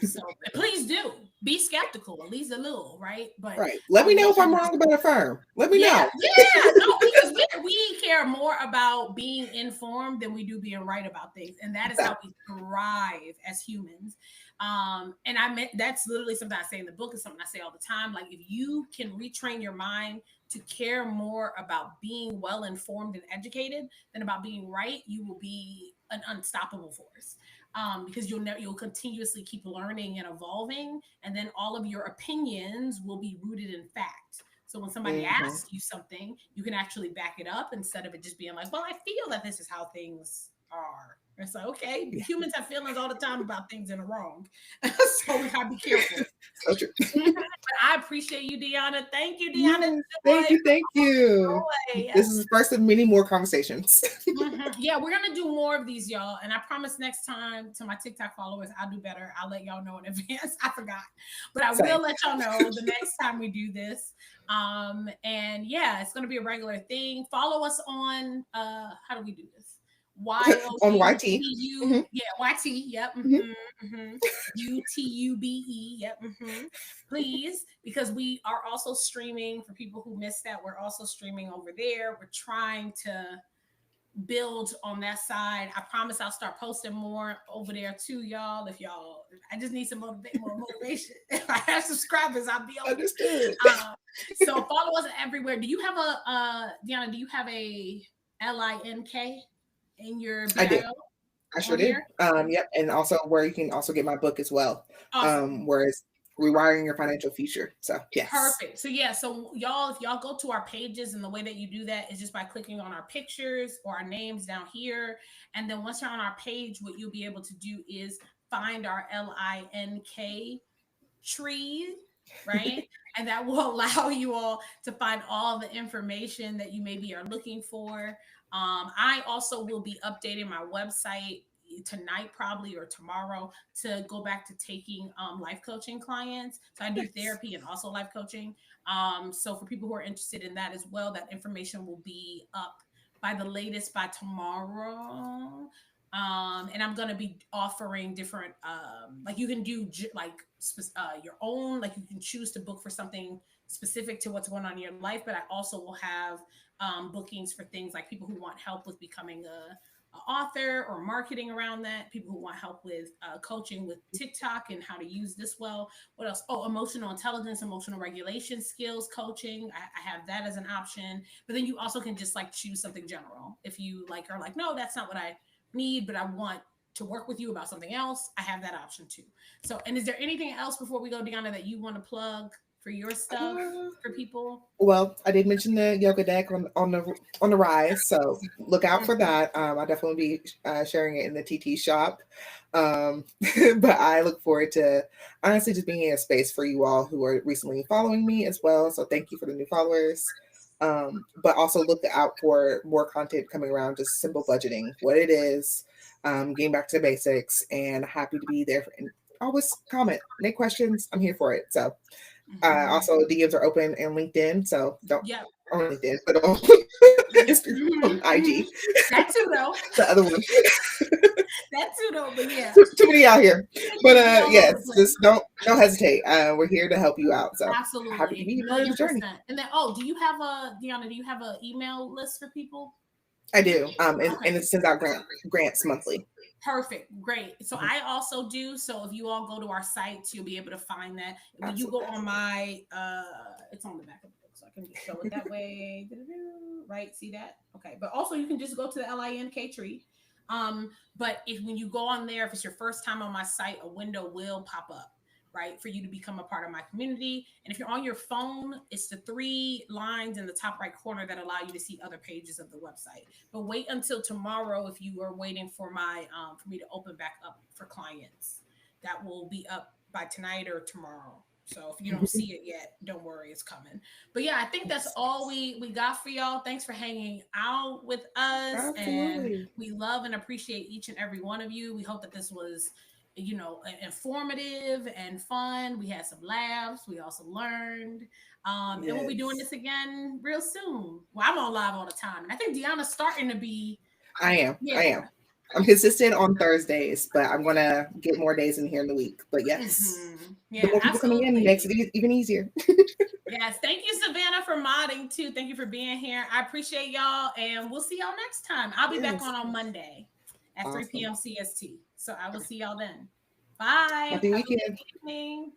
[SPEAKER 1] So please do be skeptical, at least a little, right? But
[SPEAKER 2] Right. Let me know
[SPEAKER 1] make
[SPEAKER 2] if
[SPEAKER 1] sure
[SPEAKER 2] I'm
[SPEAKER 1] you
[SPEAKER 2] wrong about a firm. Let me
[SPEAKER 1] yeah,
[SPEAKER 2] know.
[SPEAKER 1] yeah, no, because we care more about being informed than we do being right about things, and that is how we thrive as humans. And I meant that's literally something I say in the book. Is something I say all the time. Like if you can retrain your mind to care more about being well informed and educated than about being right, you will be an unstoppable force. Because you'll continuously keep learning and evolving, and then all of your opinions will be rooted in fact. So when somebody
[SPEAKER 2] Hmm.
[SPEAKER 1] asks you something, you can actually back it up instead of it just being like, "Well, I feel that this is how things are." It's like, okay,
[SPEAKER 2] Yeah.
[SPEAKER 1] humans have feelings all the time about things that are wrong, so we gotta be careful.
[SPEAKER 2] So true.
[SPEAKER 1] But I appreciate you, Deahna. Thank you, Deahna
[SPEAKER 2] Yes. Thank
[SPEAKER 1] Joy.
[SPEAKER 2] you. Thank you.
[SPEAKER 1] Joy.
[SPEAKER 2] This is the first of many more conversations.
[SPEAKER 1] Yeah, we're gonna do more of these, y'all. And I promise next time to my TikTok followers, I'll do better. I'll let y'all know in advance. I forgot, but I
[SPEAKER 2] Same.
[SPEAKER 1] will let y'all know the next time we do this. And yeah, it's gonna be a regular thing. Follow us on how do we do this?
[SPEAKER 2] On YT. Hmm.
[SPEAKER 1] YOUTU, yeah, YT, yep,
[SPEAKER 2] Hmm.
[SPEAKER 1] UTUBE, yep, please, because we are also streaming for people who missed that. We're also streaming over there. We're trying to build on that side. I promise I'll start posting more over there too, y'all. If y'all, I just need some more motivation. If I have subscribers, I'll be over.
[SPEAKER 2] Understood.
[SPEAKER 1] So follow us everywhere. Do you have a Deahna? Do you have a LINK in your
[SPEAKER 2] I do.
[SPEAKER 1] bio
[SPEAKER 2] I sure
[SPEAKER 1] on
[SPEAKER 2] do.
[SPEAKER 1] here?
[SPEAKER 2] Yep. And also where you can also get my book as well.
[SPEAKER 1] Awesome.
[SPEAKER 2] Where it's rewiring your financial future. So yes.
[SPEAKER 1] Perfect. So yeah, so y'all, if y'all go to our pages, and the way that you do that is just by clicking on our pictures or our names down here. And then once you're on our page, what you'll be able to do is find our LINK tree, right? And that will allow you all to find all the information that you maybe are looking for. I also will be updating my website tonight probably or tomorrow to go back to taking life coaching clients. So I do
[SPEAKER 2] Nice.
[SPEAKER 1] therapy and also life coaching. So for people who are interested in that as well, that information will be up by the latest by tomorrow. And I'm gonna be offering different like you can do your own, like you can choose to book for something specific to what's going on in your life, but I also will have bookings for things like people who want help with becoming a author or marketing around that, people who want help with coaching with TikTok and how to use this well. What else? Oh, emotional intelligence, emotional regulation skills coaching. I have that as an option. But then you also can just like choose something general if you like are like, no, that's not what I need, but I want to work with you about something else. I have that option too. So, and is there anything else before we go, Deahna, that you want to plug for your stuff
[SPEAKER 2] Uh,
[SPEAKER 1] for people?
[SPEAKER 2] well, I did mention the yoga deck on the rise, so look out for
[SPEAKER 1] Mhm.
[SPEAKER 2] that. I'll definitely be sharing it in the TT shop. Um, but I look forward to honestly just being in a space for you all who are recently following me as well. So thank you for the new followers. But also look out for more content coming around, just simple budgeting, what it is, getting back to the basics, and happy to be there. And always comment, make questions. I'm here for it. So
[SPEAKER 1] Mhm.
[SPEAKER 2] also, DMs are open and LinkedIn, so don't
[SPEAKER 1] Yep.
[SPEAKER 2] on LinkedIn, but on
[SPEAKER 1] Yep.
[SPEAKER 2] on IG,
[SPEAKER 1] That too, though.
[SPEAKER 2] the other one.
[SPEAKER 1] That too, though. But yeah,
[SPEAKER 2] Too many out here, but
[SPEAKER 1] we all over the
[SPEAKER 2] yes,
[SPEAKER 1] place.
[SPEAKER 2] just don't hesitate. We're here to help you out. So happy to
[SPEAKER 1] Absolutely,
[SPEAKER 2] be a part of the
[SPEAKER 1] million
[SPEAKER 2] journey.
[SPEAKER 1] percent. And then, oh, do you have a Deanna? Do you have an email list for people?
[SPEAKER 2] I do,
[SPEAKER 1] Okay,
[SPEAKER 2] and it sends out grants monthly.
[SPEAKER 1] perfect, great. So
[SPEAKER 2] Mhm.
[SPEAKER 1] I also do. So if you all go to our site, you'll be able to find that. When you go
[SPEAKER 2] Absolutely.
[SPEAKER 1] on my, it's on the back of the book, so I can just show it that way. Right, see that? Okay, but also you can just go to the LINK tree. But if when you go on there, if it's your first time on my site, a window will pop up, right, for you to become a part of my community. And if you're on your phone, it's the three lines in the top right corner that allow you to see other pages of the website. But wait until tomorrow if you are waiting for my for me to open back up for clients. That will be up by tonight or tomorrow. So if you don't see it yet, don't worry, it's coming. But yeah, I think that's
[SPEAKER 2] Yes.
[SPEAKER 1] all we got for y'all. Thanks for hanging out with us, and
[SPEAKER 2] Absolutely.
[SPEAKER 1] we love and appreciate each and every one of you. We hope that this was informative and fun. We had some laughs. We also learned. And we'll be doing
[SPEAKER 2] Yes,
[SPEAKER 1] this again real soon. Well, I'm on live all the time. And I think Deanna's starting to be,
[SPEAKER 2] I am. I
[SPEAKER 1] yeah.
[SPEAKER 2] am. I'm consistent on Thursdays, but I'm gonna get more days in here in the week. But yes, the
[SPEAKER 1] Yeah,
[SPEAKER 2] more people coming in
[SPEAKER 1] absolutely.
[SPEAKER 2] makes it even easier.
[SPEAKER 1] Yes. Thank you, Savannah, for modding too. Thank you for being here. I appreciate y'all, and we'll see y'all next time. I'll be back
[SPEAKER 2] Yes,
[SPEAKER 1] on Monday at 3
[SPEAKER 2] awesome.
[SPEAKER 1] p.m. CST. So I will see y'all then. Bye.
[SPEAKER 2] Happy
[SPEAKER 1] Have a good
[SPEAKER 2] weekend.
[SPEAKER 1] evening.